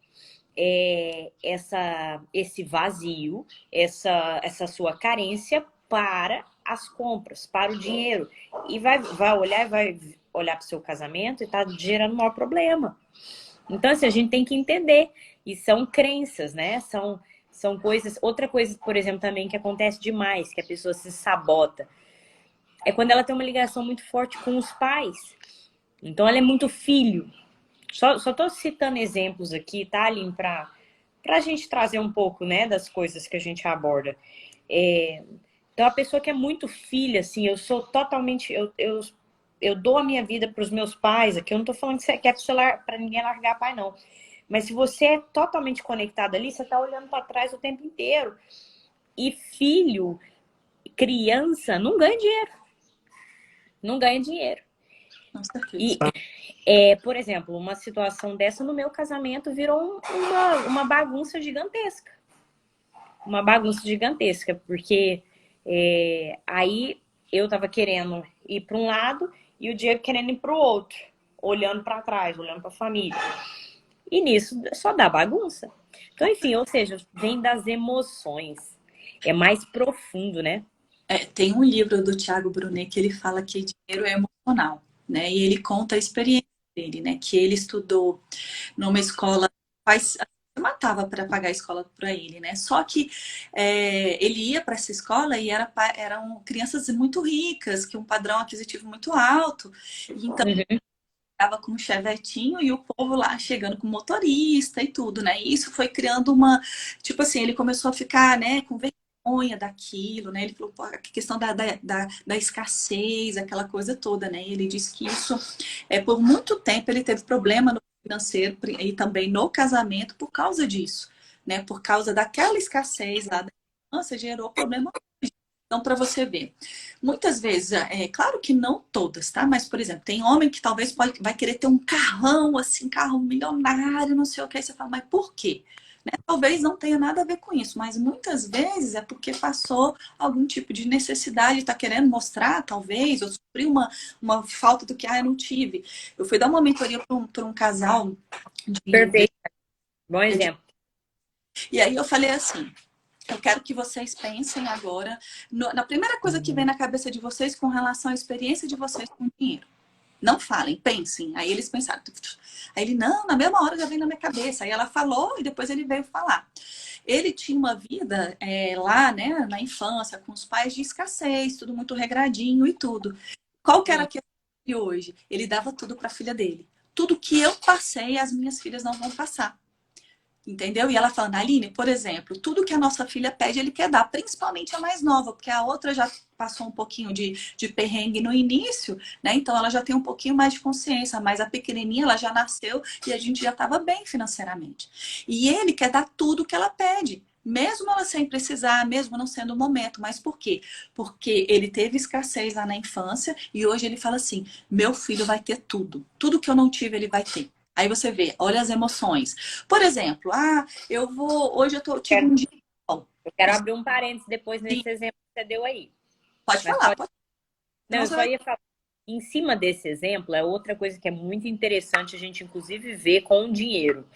esse vazio, essa sua carência para as compras, para o dinheiro. E vai olhar para o seu casamento e está gerando um maior problema. Então, assim, a gente tem que entender. E são crenças, né? São coisas. Outra coisa, por exemplo, também que acontece demais, que a pessoa se sabota, é quando ela tem uma ligação muito forte com os pais. Então, ela é muito filho. Só tô citando exemplos aqui, tá, Aline, pra gente trazer um pouco, né, das coisas que a gente aborda. Então, a pessoa que é muito filha, assim, eu sou totalmente... Eu dou a minha vida pros meus pais, aqui eu não tô falando que é pra ninguém largar pai, não. Mas se você é totalmente conectado ali, você tá olhando para trás o tempo inteiro. E filho, criança, não ganha dinheiro. Não ganha dinheiro. Com certeza. E, por exemplo, uma situação dessa no meu casamento virou uma bagunça gigantesca. Uma bagunça gigantesca, porque aí eu tava querendo ir para um lado e o Diego querendo ir para o outro, olhando para trás, olhando para a família. E nisso só dá bagunça. Então, enfim, ou seja, vem das emoções. É mais profundo, né? Tem um livro do Tiago Brunet que ele fala que dinheiro é emocional, né? E ele conta a experiência dele, né? Que ele estudou numa escola, matava para pagar a escola para ele, né? Só que ele ia para essa escola e eram crianças muito ricas, que um padrão aquisitivo muito alto. E então estava com um chevetinho e o povo lá chegando com motorista e tudo, né? E isso foi criando tipo assim, ele começou a ficar, né, com vergonha daquilo, né? Ele falou, pô, a questão da escassez, aquela coisa toda, né? E ele disse que isso, por muito tempo, ele teve problema no financeiro e também no casamento por causa disso, né? Por causa daquela escassez lá da infância, gerou problema. Então, para você ver, muitas vezes, claro que não todas, tá? Mas, por exemplo, tem homem que talvez vai querer ter um carrão, assim, carro milionário, não sei o que. Aí você fala, mas por quê? Né? Talvez não tenha nada a ver com isso, mas muitas vezes é porque passou algum tipo de necessidade, está querendo mostrar, talvez, ou supriu uma falta do que, eu não tive. Eu fui dar uma mentoria para um casal Perfeito. Bom exemplo. e aí eu falei assim, eu quero que vocês pensem agora na primeira coisa que vem na cabeça de vocês com relação à experiência de vocês com dinheiro. Não falem, pensem. Aí eles pensaram. Aí ele, não, na mesma hora já vem na minha cabeça. Aí ela falou e depois ele veio falar. Ele tinha uma vida lá, né, na infância, com os pais de escassez, tudo muito regradinho e tudo. Qual que era a questão de hoje? Ele dava tudo para a filha dele. Tudo que eu passei, as minhas filhas não vão passar. Entendeu? E ela falando, Aline, por exemplo, tudo que a nossa filha pede, ele quer dar, principalmente a mais nova, porque a outra já passou um pouquinho de perrengue no início, né? Então ela já tem um pouquinho mais de consciência, mas a pequenininha, ela já nasceu e a gente já estava bem financeiramente. E ele quer dar tudo que ela pede. Mesmo ela sem precisar, mesmo não sendo o momento. Mas por quê? Porque ele teve escassez lá na infância e hoje ele fala assim: meu filho vai ter tudo. Tudo que eu não tive, ele vai ter. Aí você vê, olha as emoções. Por exemplo, hoje tive um dia bom. Eu quero abrir um parênteses depois nesse exemplo que você deu aí. Pode Mas falar, pode. Não, eu só ia falar. em cima desse exemplo, é outra coisa que é muito interessante a gente, inclusive, ver com o dinheiro.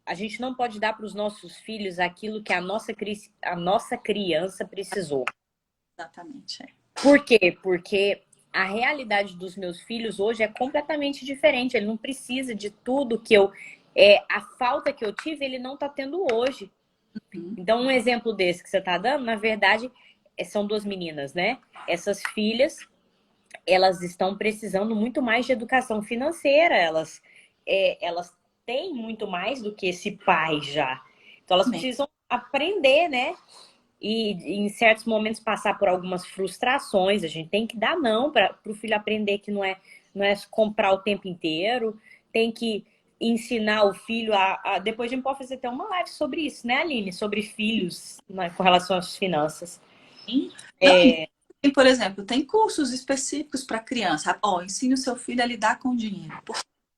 A gente não pode dar para os nossos filhos aquilo que a nossa criança precisou. Exatamente. É. Por quê? Porque a realidade dos meus filhos hoje é completamente diferente. Ele não precisa de tudo que eu... a falta que eu tive, ele não está tendo hoje. Então, um exemplo desse que você está dando, na verdade, são duas meninas, né? Essas filhas, elas estão precisando muito mais de educação financeira. Elas têm muito mais do que esse pai já. Então, elas precisam aprender, né? E em certos momentos passar por algumas frustrações. A gente tem que dar não para o filho aprender que não é comprar o tempo inteiro. Tem que ensinar o filho depois a gente pode fazer até uma live sobre isso, né, Aline? Sobre filhos, né, com relação às finanças. Sim. Não, por exemplo, tem cursos específicos para criança. Ensine o seu filho a lidar com o dinheiro.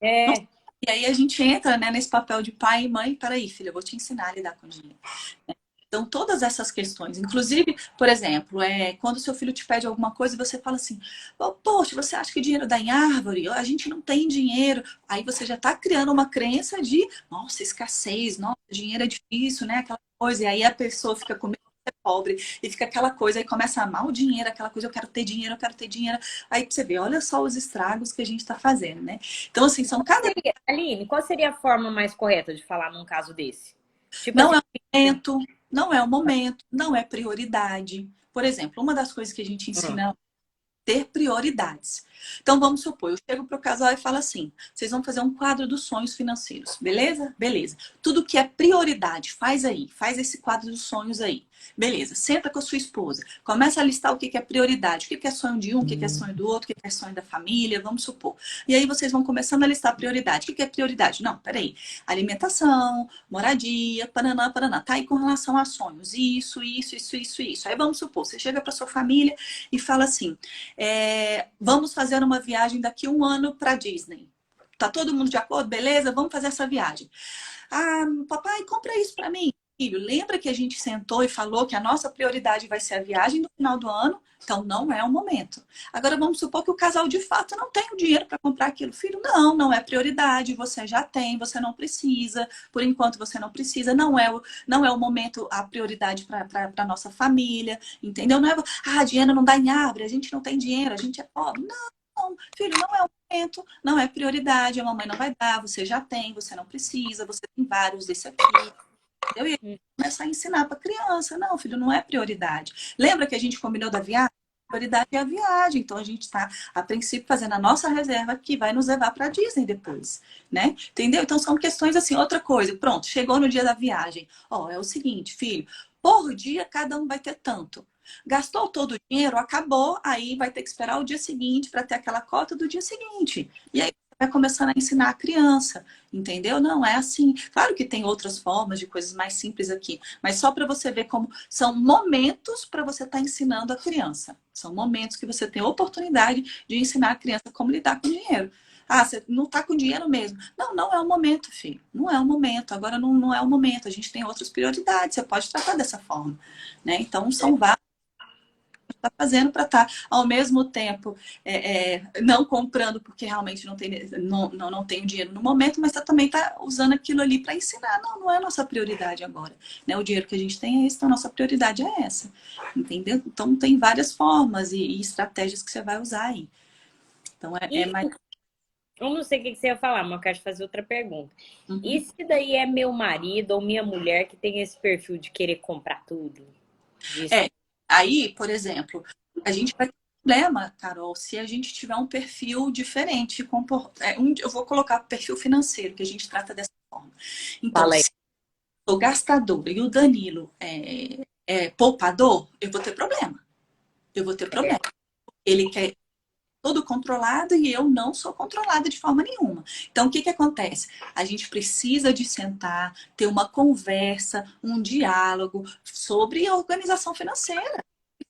E aí a gente entra, né, nesse papel de pai e mãe. Peraí, filha, eu vou te ensinar a lidar com o dinheiro. Então, todas essas questões. Inclusive, por exemplo, quando seu filho te pede alguma coisa e você fala assim, poxa, você acha que dinheiro dá em árvore? A gente não tem dinheiro. Aí você já está criando uma crença de, nossa, escassez, nossa, dinheiro é difícil, né? Aquela coisa. E aí a pessoa fica com medo de ser pobre e fica aquela coisa, aí começa a amar o dinheiro, aquela coisa, eu quero ter dinheiro, eu quero ter dinheiro. Aí você vê, olha só os estragos que a gente está fazendo, né? Então, assim, são cada... Aline, qual seria a forma mais correta de falar num caso desse? Tipo Não assim, é o momento, não é o momento, não é prioridade. Por exemplo, uma das coisas que a gente ensina é ter prioridades. Então, vamos supor, eu chego para o casal e falo assim, vocês vão fazer um quadro dos sonhos financeiros, beleza? Beleza. Tudo que é prioridade, faz aí, faz esse quadro dos sonhos aí. Beleza, senta com a sua esposa, começa a listar o que é prioridade, o que é sonho de um, o que é sonho do outro, o que é sonho da família, vamos supor. E aí vocês vão começando a listar a prioridade. O que é prioridade? Não, peraí. Alimentação, moradia, paraná, paraná. Tá aí com relação a sonhos. Isso. Aí vamos supor, você chega para sua família e fala assim, vamos fazer uma viagem daqui a um ano para Disney. Tá todo mundo de acordo? Beleza? Vamos fazer essa viagem. Ah, papai, compra isso para mim. Filho, lembra que a gente sentou e falou que a nossa prioridade vai ser a viagem no final do ano? Então, não é o momento. Agora, vamos supor que o casal de fato não tem o dinheiro para comprar aquilo. Filho, não é prioridade. Você já tem, você não precisa. Por enquanto, você não precisa. Não é o momento, a prioridade para a nossa família. Entendeu? Não é, dinheiro não dá em árvore, a gente não tem dinheiro, a gente é pobre. Não, filho, não é o momento, não é prioridade. A mamãe não vai dar, você já tem, você não precisa, você tem vários desse aqui. Eu ia começar a ensinar para criança. Não, filho, não é prioridade. Lembra que a gente combinou da viagem? A prioridade é a viagem. Então a gente está, a princípio, fazendo a nossa reserva que vai nos levar para a Disney depois, né? Entendeu? Então são questões assim. Outra coisa, pronto, chegou no dia da viagem. É o seguinte, filho, por dia cada um vai ter tanto. Gastou todo o dinheiro, acabou, aí vai ter que esperar o dia seguinte para ter aquela cota do dia seguinte. E aí vai começando a ensinar a criança, entendeu? Não é assim. Claro que tem outras formas de coisas mais simples aqui, mas só para você ver como são momentos para você estar ensinando a criança. São momentos que você tem a oportunidade de ensinar a criança como lidar com dinheiro. Você não está com dinheiro mesmo. Não é o momento, filho. Não é o momento. Agora não é o momento. A gente tem outras prioridades. Você pode tratar dessa forma, né? Então, são vários está fazendo para estar ao mesmo tempo não comprando porque realmente não tem o dinheiro no momento, mas também está usando aquilo ali para ensinar. Não é a nossa prioridade agora. Né? O dinheiro que a gente tem é esse, então a nossa prioridade é essa. Entendeu? Então tem várias formas e estratégias que você vai usar aí. Então é mais. Eu não sei o que você ia falar, mas eu quero te fazer outra pergunta. E se daí é meu marido ou minha mulher que tem esse perfil de querer comprar tudo? Aí, por exemplo, a gente vai ter problema, Carol, se a gente tiver um perfil diferente. Eu vou colocar perfil financeiro, que a gente trata dessa forma. Então, se eu sou gastador e o Danilo é poupador, eu vou ter problema. Ele quer todo controlado e eu não sou controlada de forma nenhuma. Então, o que acontece? A gente precisa de sentar, ter uma conversa, um diálogo sobre a organização financeira.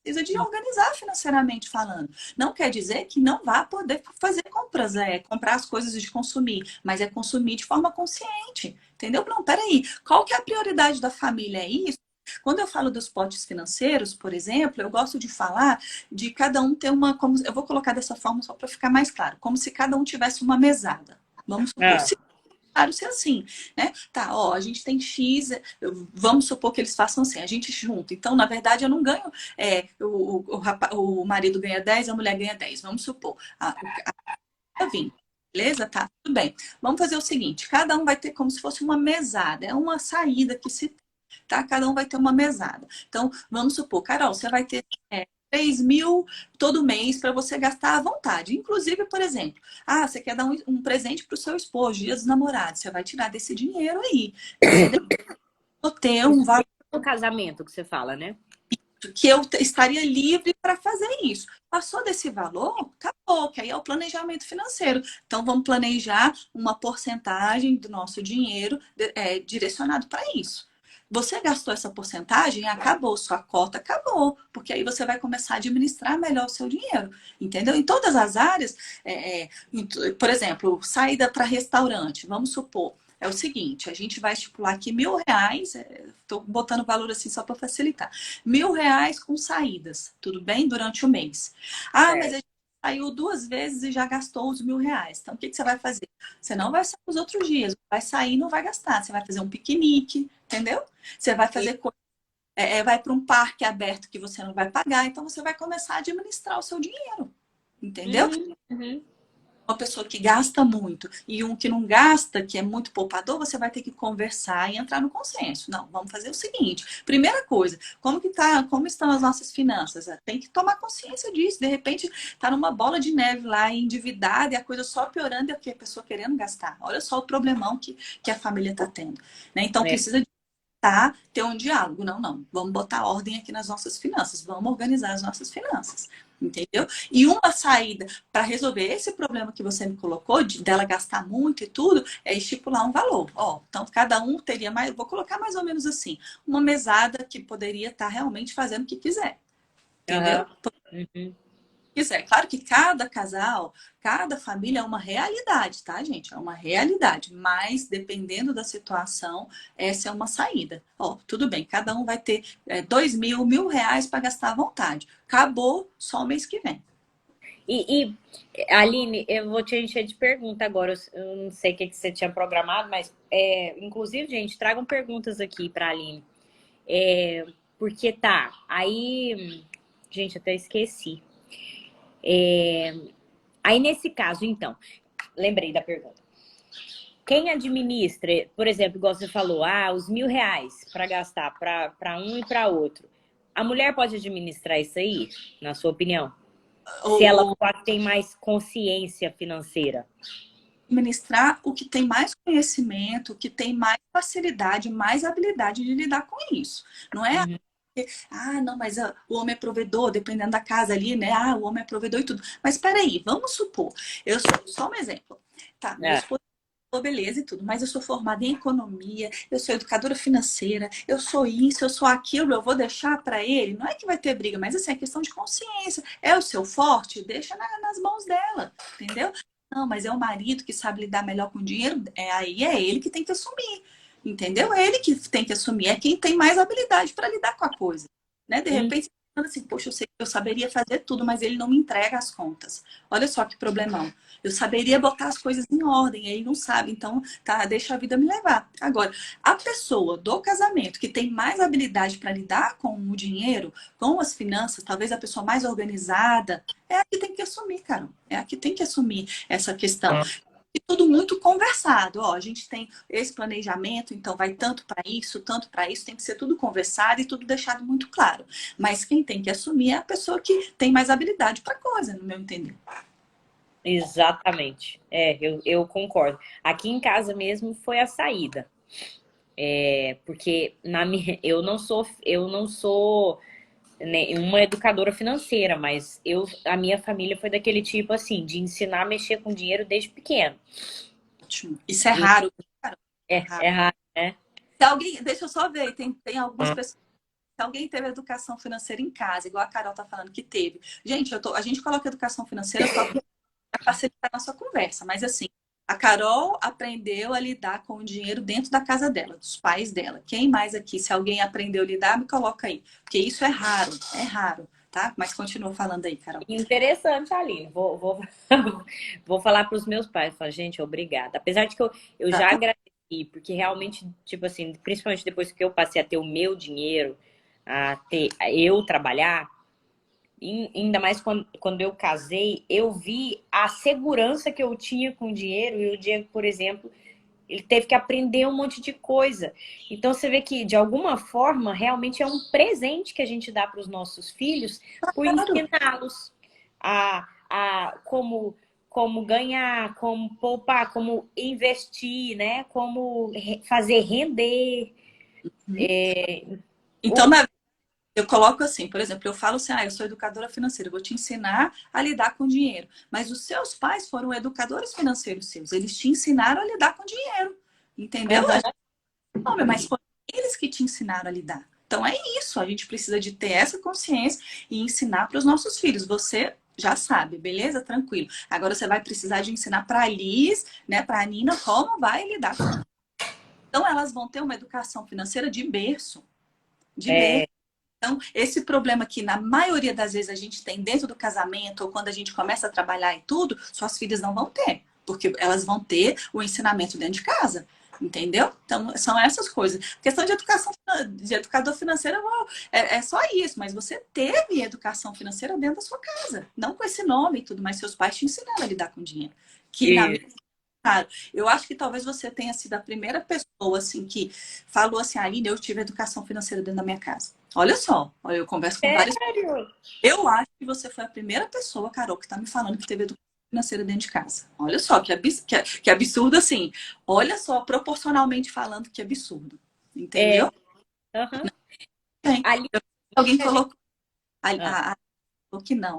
Precisa de organizar financeiramente falando. Não quer dizer que não vá poder fazer compras, comprar as coisas de consumir, mas é consumir de forma consciente. Entendeu? Não, peraí. Qual que é a prioridade da família? É isso? Quando eu falo dos potes financeiros, por exemplo, eu gosto de falar de cada um ter uma, como, eu vou colocar dessa forma só para ficar mais claro, como se cada um tivesse uma mesada. Vamos supor, Ah, se claro, ser assim, né? Tá, ó, a gente tem X, vamos supor que eles façam assim, a gente junta. Então, na verdade, eu não ganho, o marido ganha 10, a mulher ganha 10, vamos supor. A 20. Beleza? Tá, tudo bem. Vamos fazer o seguinte: cada um vai ter como se fosse uma mesada, é uma saída que se tem, tá? Cada um vai ter uma mesada. Então, vamos supor, Carol, você vai ter 3 mil todo mês para você gastar à vontade. Inclusive, por exemplo, você quer dar um presente para o seu esposo, Dia dos Namorados, você vai tirar desse dinheiro aí. Você deve ter um isso valor no casamento que você fala, né? que eu estaria livre para fazer isso. Passou desse valor, acabou, que aí é o planejamento financeiro. Então, vamos planejar uma porcentagem do nosso dinheiro direcionado para isso. Você gastou essa porcentagem, acabou, sua cota acabou, porque aí você vai começar a administrar melhor o seu dinheiro, entendeu? Em todas as áreas, por exemplo, saída para restaurante, vamos supor, é o seguinte, a gente vai estipular aqui R$ 1.000, estou botando o valor assim só para facilitar. R$ 1.000 com saídas, tudo bem? Durante o mês. Mas a Certo. gente saiu 2 vezes e já gastou os R$ 1.000. Então, o que você vai fazer? Você não vai sair os outros dias, vai sair e não vai gastar. Você vai fazer um piquenique, entendeu? Você vai fazer coisa, vai para um parque aberto que você não vai pagar. Então, você vai começar a administrar o seu dinheiro, entendeu? Uhum, uhum. Uma pessoa que gasta muito e um que não gasta, que é muito poupador, você vai ter que conversar e entrar no consenso. Não, vamos fazer o seguinte. Primeira coisa, como estão as nossas finanças? Tem que tomar consciência disso. De repente, tá numa bola de neve lá, endividada, e a coisa só piorando e a pessoa querendo gastar. Olha só o problemão que a família está tendo. Né? Então, É. precisa ter um diálogo. Não, não. Vamos botar ordem aqui nas nossas finanças. Vamos organizar as nossas finanças. Entendeu? E uma saída para resolver esse problema que você me colocou, dela gastar muito e tudo, é estipular um valor. Então, cada um teria mais, vou colocar mais ou menos assim, uma mesada que poderia estar realmente fazendo o que quiser. Entendeu? Aham. Uhum. Quiser. Claro que cada casal, cada família é uma realidade, tá, gente? É uma realidade. Mas, dependendo da situação, essa é uma saída. Tudo bem, cada um vai ter 2.000, R$ 1.000 para gastar à vontade. Acabou só o mês que vem. E, Aline, eu vou te encher de pergunta agora. Eu não sei o que você tinha programado, mas inclusive, gente, tragam perguntas aqui para a Aline. Porque aí, gente, até esqueci. Aí nesse caso, então, lembrei da pergunta. Quem administra, por exemplo, igual você falou, os R$ 1.000 para gastar para um e para outro. A mulher pode administrar isso aí, na sua opinião? Se ela Ou tem mais consciência financeira. administrar o que tem mais conhecimento, o que tem mais facilidade, mais habilidade de lidar com isso. Não é Uhum. não, mas o homem é provedor, dependendo da casa ali, né? O homem é provedor e tudo. Mas peraí, vamos supor, eu sou só um exemplo. Tá, meu É. esposo, beleza e tudo, mas eu sou formada em economia, eu sou educadora financeira, eu sou isso, eu sou aquilo, eu vou deixar para ele. Não é que vai ter briga, mas assim, é questão de consciência. É o seu forte? Deixa nas mãos dela, entendeu? Não, mas é o marido que sabe lidar melhor com o dinheiro, aí é ele que tem que assumir. Entendeu? É ele que tem que assumir, é quem tem mais habilidade para lidar com a coisa. Né? De Hum. repente, assim, poxa, eu sei que eu saberia fazer tudo, mas ele não me entrega as contas. Olha só que problemão. Eu saberia botar as coisas em ordem, ele não sabe, então deixa a vida me levar. Agora, a pessoa do casamento que tem mais habilidade para lidar com o dinheiro, com as finanças, talvez a pessoa mais organizada, é a que tem que assumir, cara. É a que tem que assumir essa questão. E tudo muito conversado. A gente tem esse planejamento, então vai tanto para isso, tem que ser tudo conversado e tudo deixado muito claro. Mas quem tem que assumir é a pessoa que tem mais habilidade para a coisa, no meu entender. Exatamente. Eu concordo. Aqui em casa mesmo foi a saída. Porque eu não sou né, uma educadora financeira, mas a minha família foi daquele tipo assim, de ensinar a mexer com dinheiro desde pequeno. Ótimo. Isso é E raro. Cara, é raro. é raro, né? Se alguém, deixa eu só ver, tem algumas pessoas. Se alguém teve educação financeira em casa, igual a Carol tá falando que teve. Gente, a gente coloca educação financeira só para facilitar a nossa conversa, mas assim, A Carol aprendeu a lidar com o dinheiro dentro da casa dela, dos pais dela. Quem mais aqui? Se alguém aprendeu a lidar, me coloca aí. Porque isso é raro, tá? Mas continua falando aí, Carol. Interessante, Aline. Vou falar para os meus pais. Falar, gente, obrigada. Apesar de que eu já Tá? agradeci, porque realmente, tipo assim, principalmente depois que eu passei a ter o meu dinheiro, a eu trabalhar, ainda mais quando eu casei, eu vi a segurança que eu tinha com o dinheiro. E o Diego, por exemplo, ele teve que aprender um monte de coisa. Então você vê que, de alguma forma, realmente é um presente que a gente dá para os nossos filhos por Claro. ensiná-los como ganhar, como poupar, como investir, né? Como fazer render. Uhum. Então, O, eu coloco assim, por exemplo, eu falo assim, eu sou educadora financeira, eu vou te ensinar a lidar com dinheiro. Mas os seus pais foram educadores financeiros seus, eles te ensinaram a lidar com dinheiro, entendeu? Aham. Não, mas foram eles que te ensinaram a lidar. Então é isso, a gente precisa de ter essa consciência e ensinar para os nossos filhos. Você já sabe, beleza? Tranquilo. Agora você vai precisar de ensinar para a Liz, né, para a Nina, como vai lidar com dinheiro. Então elas vão ter uma educação financeira de berço, de berço. É, Então, esse problema que na maioria das vezes a gente tem dentro do casamento ou quando a gente começa a trabalhar e tudo, suas filhas não vão ter, porque elas vão ter o ensinamento dentro de casa. Entendeu? Então, são essas coisas. Questão de educação, de educador financeiro é só isso, mas você teve educação financeira dentro da sua casa, não com esse nome e tudo, mas seus pais te ensinaram a lidar com dinheiro. Que na isso. Claro, eu acho que talvez você tenha sido a primeira pessoa assim que falou assim, Aline, eu tive educação financeira dentro da minha casa. Olha só, olha, eu converso com várias. Sério? Eu acho que você foi a primeira pessoa, Carol, que está me falando que teve educação financeira dentro de casa. Olha só, que absurdo assim. Olha só, proporcionalmente falando, que absurdo. É. Entendeu? Aham. Tem. Ali Alguém a gente. colocou.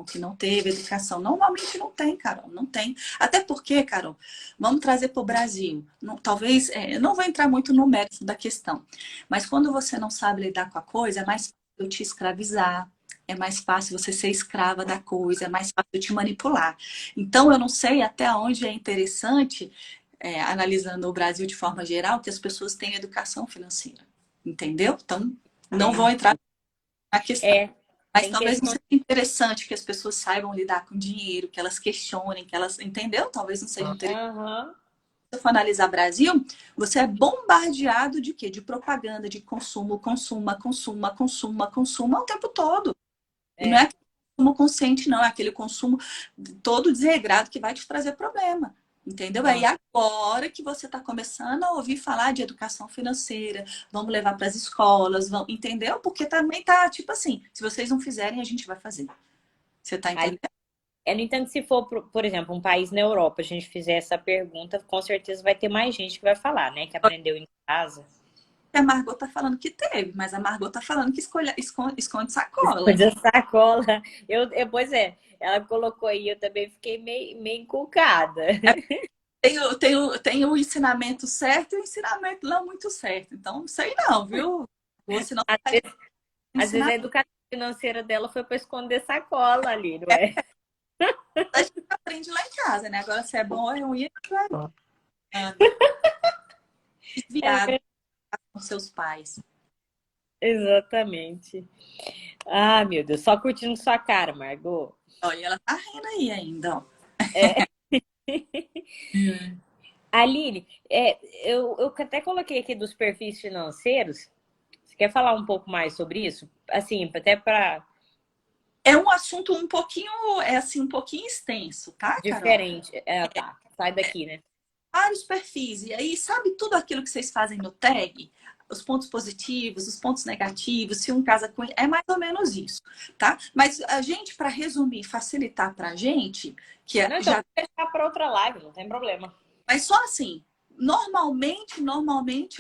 Que não teve educação. Normalmente não tem, Carol, não tem. Até porque, Carol, vamos trazer para o Brasil. Talvez, eu não vou entrar muito no mérito da questão, mas quando você não sabe lidar com a coisa, é mais fácil eu te escravizar, é mais fácil você ser escrava da coisa, é mais fácil eu te manipular. Então, eu não sei até onde é interessante, analisando o Brasil de forma geral, que as pessoas têm educação financeira. Entendeu? Então, não vou entrar na questão. É, Mas tem talvez não questão. seja interessante que as pessoas saibam lidar com dinheiro, que elas questionem, que elas. Entendeu? Talvez não seja interessante. Aham. Se eu for analisar Brasil, você é bombardeado de quê? De propaganda, de consumo, consuma, consuma, consuma, consuma o tempo todo. E não é É. aquele consumo consciente, não, é aquele consumo todo desregrado que vai te trazer problema. Entendeu? Aí Ah, agora que você está começando a ouvir falar de educação financeira, vamos levar para as escolas, vamos, entendeu? Porque também tá tipo assim, se vocês não fizerem, a gente vai fazer. Você tá ali, entendendo? no entanto, se for, por exemplo, um país na Europa, a gente fizer essa pergunta, com certeza vai ter mais gente que vai falar, né? Que aprendeu em casa. A Margot tá falando que teve, mas a Margot tá falando que esconde sacola. Coisa sacola. Pois é, ela colocou aí, eu também fiquei meio encucada. Tem o ensinamento certo e o ensinamento não muito certo. Então, não sei não, viu? Você não Às vai vezes, às vezes a ensinar. educação financeira dela foi para esconder sacola ali, não é? A gente aprende lá em casa, né? Agora, se é bom ou é ruim, a gente vai É desviado com seus pais. exatamente. Ah, meu Deus, só curtindo sua cara, Margot. Olha, ela tá rindo aí ainda, ó. É. Hum. Aline, eu até coloquei aqui dos perfis financeiros. Você quer falar um pouco mais sobre isso? Assim, até para É um assunto um pouquinho, assim, um pouquinho extenso, tá, Carol? diferente. Tá, sai daqui, né? Vários perfis. E aí, sabe tudo aquilo que vocês fazem no tag? Os pontos positivos, os pontos negativos, se um casa com. É mais ou menos isso, tá? Mas a gente, para resumir, facilitar pra gente, Não, então já. vou deixar para outra live, não tem problema. Mas só assim, normalmente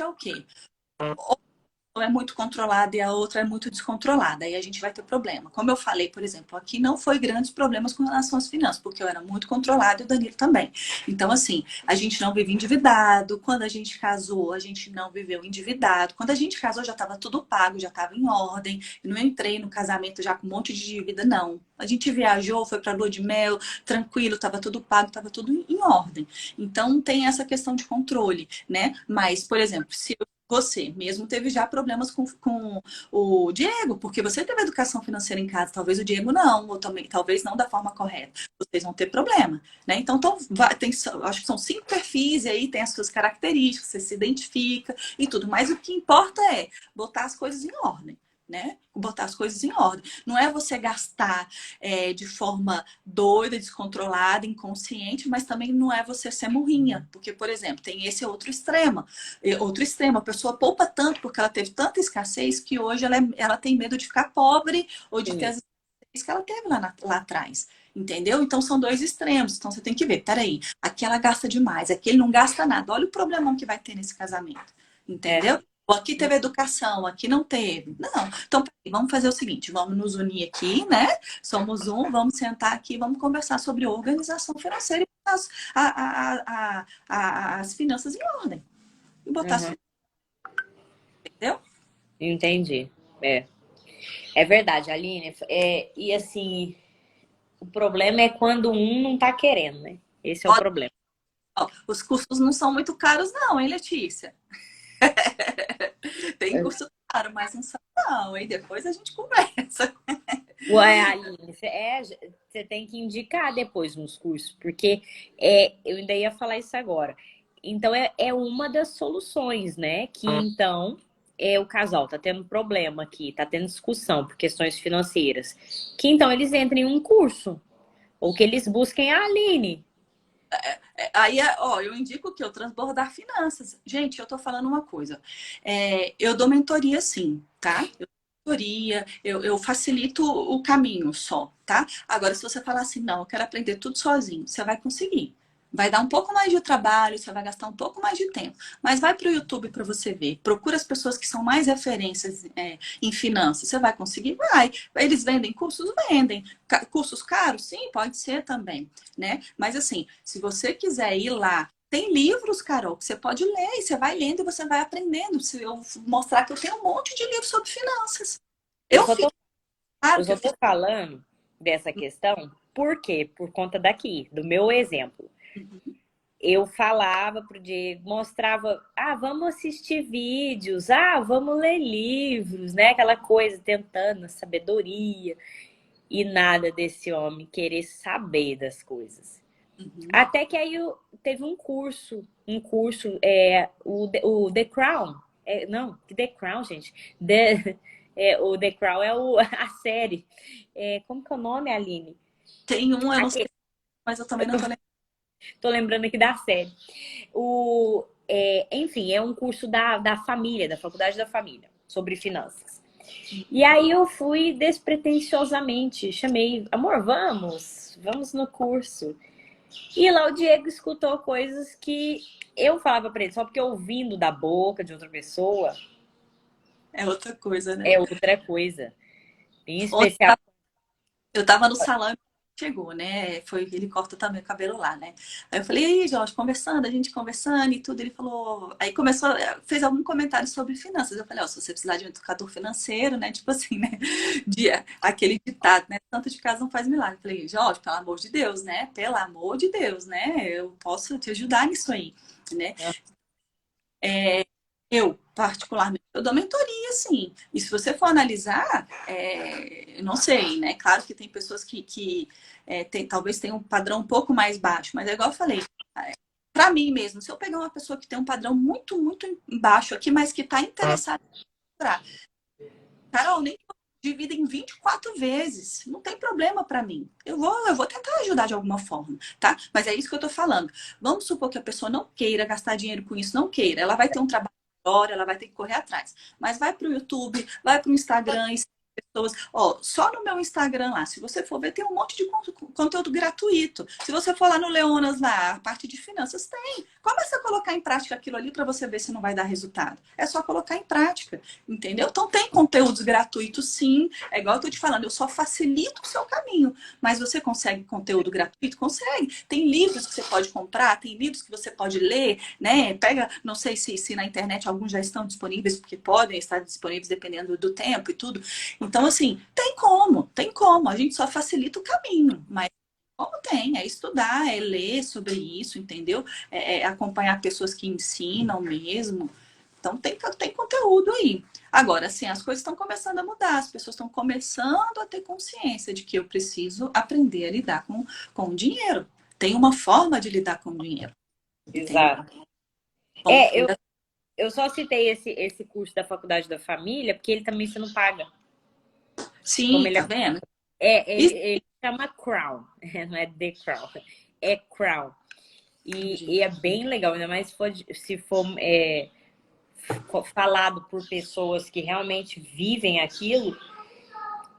é o quê? é muito controlada e a outra é muito descontrolada. Aí a gente vai ter problema. Como eu falei, por exemplo, aqui não foi grandes problemas com relação às finanças, porque eu era muito controlada e o Danilo também. Então, assim, a gente não vive endividado. Quando a gente casou, a gente não viveu endividado. Quando a gente casou, já estava tudo pago, já estava em ordem. Eu não entrei no casamento já com um monte de dívida, não. A gente viajou, foi para lua de mel, tranquilo, estava tudo pago, estava tudo em ordem. Então, tem essa questão de controle, né? Mas, por exemplo, se você mesmo teve já problemas com o Diego, porque você teve educação financeira em casa, talvez o Diego não, ou também, talvez não da forma correta. Vocês vão ter problema, né? Então, tem, acho que são 5 perfis, e aí tem as suas características, você se identifica e tudo. Mas o que importa é botar as coisas em ordem. Né? Botar as coisas em ordem. Não é você gastar de forma doida, descontrolada, inconsciente, mas também não é você ser murrinha. Porque, por exemplo, tem esse outro extremo. Outro extremo, a pessoa poupa tanto porque ela teve tanta escassez que hoje ela tem medo de ficar pobre ou de ter as escassez que ela teve lá atrás. Entendeu? Então são 2 extremos. Então você tem que ver, peraí, aqui ela gasta demais, aqui ele não gasta nada. Olha o problemão que vai ter nesse casamento. Entendeu? Aqui teve educação, aqui não teve. Não. Então, peraí, vamos fazer o seguinte: vamos nos unir aqui, né? Somos um, vamos sentar aqui, vamos conversar sobre organização financeira e botar as finanças em ordem. E botar as Uhum. finanças, entendeu? Entendi. É verdade, Aline. E assim, o problema é quando um não tá querendo, né? Esse é o Ó, problema. os custos não são muito caros, não, hein, Letícia? Tem curso caro, mas não são, não. E depois a gente conversa. Ué, Aline, você tem que indicar depois nos cursos, porque eu ainda ia falar isso agora. Então, é uma das soluções, né? Que então o casal tá tendo problema aqui, tá tendo discussão por questões financeiras. Que então eles entrem em um curso, ou que eles busquem a Aline. Aí, ó, eu indico que eu transbordar finanças. Gente, eu tô falando uma coisa. Eu dou mentoria sim, tá? Eu dou mentoria, eu facilito o caminho só, tá? Agora, se você falar assim, não, eu quero aprender tudo sozinho, você vai conseguir. Vai dar um pouco mais de trabalho, você vai gastar um pouco mais de tempo. Mas vai para o YouTube para você ver. Procura as pessoas que são mais referências em finanças. Você vai conseguir? Vai. Eles vendem cursos? Vendem. Cursos caros? Sim, pode ser também, né? Mas assim, se você quiser ir lá, tem livros, Carol, que você pode ler, e você vai lendo e você vai aprendendo. Se eu mostrar que eu tenho um monte de livros sobre finanças. Eu Eu só fiz, tô, eu claro que eu só fiz. tô falando dessa questão, por quê? Por conta daqui, do meu exemplo. Eu falava pro Diego, mostrava, vamos assistir vídeos, vamos ler livros, né? Aquela coisa, tentando sabedoria. E nada desse homem querer saber das coisas. Uhum. Até que aí teve o The Crown. Não, The Crown, gente. O The Crown é a série. Como que é o nome, Aline? Tem um, eu não sei, Aqui, mas eu também não tô lembrando. tô lembrando aqui da série. Enfim, é um curso da família, da Faculdade da Família, sobre finanças. E aí eu fui despretensiosamente, chamei, amor, vamos no curso. E lá o Diego escutou coisas que eu falava pra ele, só porque ouvindo da boca de outra pessoa É outra coisa, né? é outra coisa. Em Ontem especial. eu tava no salão e chegou, né? Ele corta também o cabelo lá, né? Aí eu falei, e aí, Jorge, conversando, a gente conversando e tudo. Ele falou, aí começou, fez algum comentário sobre finanças. Eu falei, ó, se você precisar de um educador financeiro, né? Tipo assim, né? Aquele ditado, né? Tanto de casa não faz milagre. Eu falei, Jorge, pelo amor de Deus, né? Pelo amor de Deus, né? Eu posso te ajudar nisso aí, né? Eu, particularmente, eu dou mentoria, sim. E se você for analisar, eu não sei, né? Claro que tem pessoas que talvez tenham um padrão um pouco mais baixo, mas é igual eu falei, para mim mesmo, se eu pegar uma pessoa que tem um padrão muito, muito baixo aqui, mas que está interessada em comprar, Carol, nem que eu divida em 24 vezes, não tem problema para mim. Eu vou tentar ajudar de alguma forma, tá? Mas é isso que eu tô falando. Vamos supor que a pessoa não queira gastar dinheiro com isso, não queira. Ela vai ter um trabalho melhor, ela vai ter que correr atrás. Mas vai para o YouTube, vai para o Instagram, pessoas. Ó, só no meu Instagram lá, se você for ver, tem um monte de conteúdo gratuito. Se você for lá no Leonas, lá, a parte de finanças tem. Começa a colocar em prática aquilo ali para você ver se não vai dar resultado. É só colocar em prática, entendeu? Então tem conteúdos gratuitos, sim. É igual eu tô te falando, eu só facilito o seu caminho. Mas você consegue conteúdo gratuito? Consegue. Tem livros que você pode comprar, tem livros que você pode ler, né? Pega, não sei se na internet alguns já estão disponíveis, porque podem estar disponíveis dependendo do tempo e tudo. Então, assim, tem como. A gente só facilita o caminho, mas como tem, é estudar, é ler sobre isso, entendeu? É acompanhar pessoas que ensinam mesmo. Então, tem conteúdo aí. Agora, assim, as coisas estão começando a mudar, as pessoas estão começando a ter consciência de que eu preciso aprender a lidar com o dinheiro. Tem uma forma de lidar com o dinheiro. Entendeu? Exato. Eu só citei esse curso da Faculdade da Família, porque ele também você não paga. Como Sim, ele tá vendo? ele chama Crown, não é The Crown, é Crown. E é bem legal, ainda mais se for falado por pessoas que realmente vivem aquilo,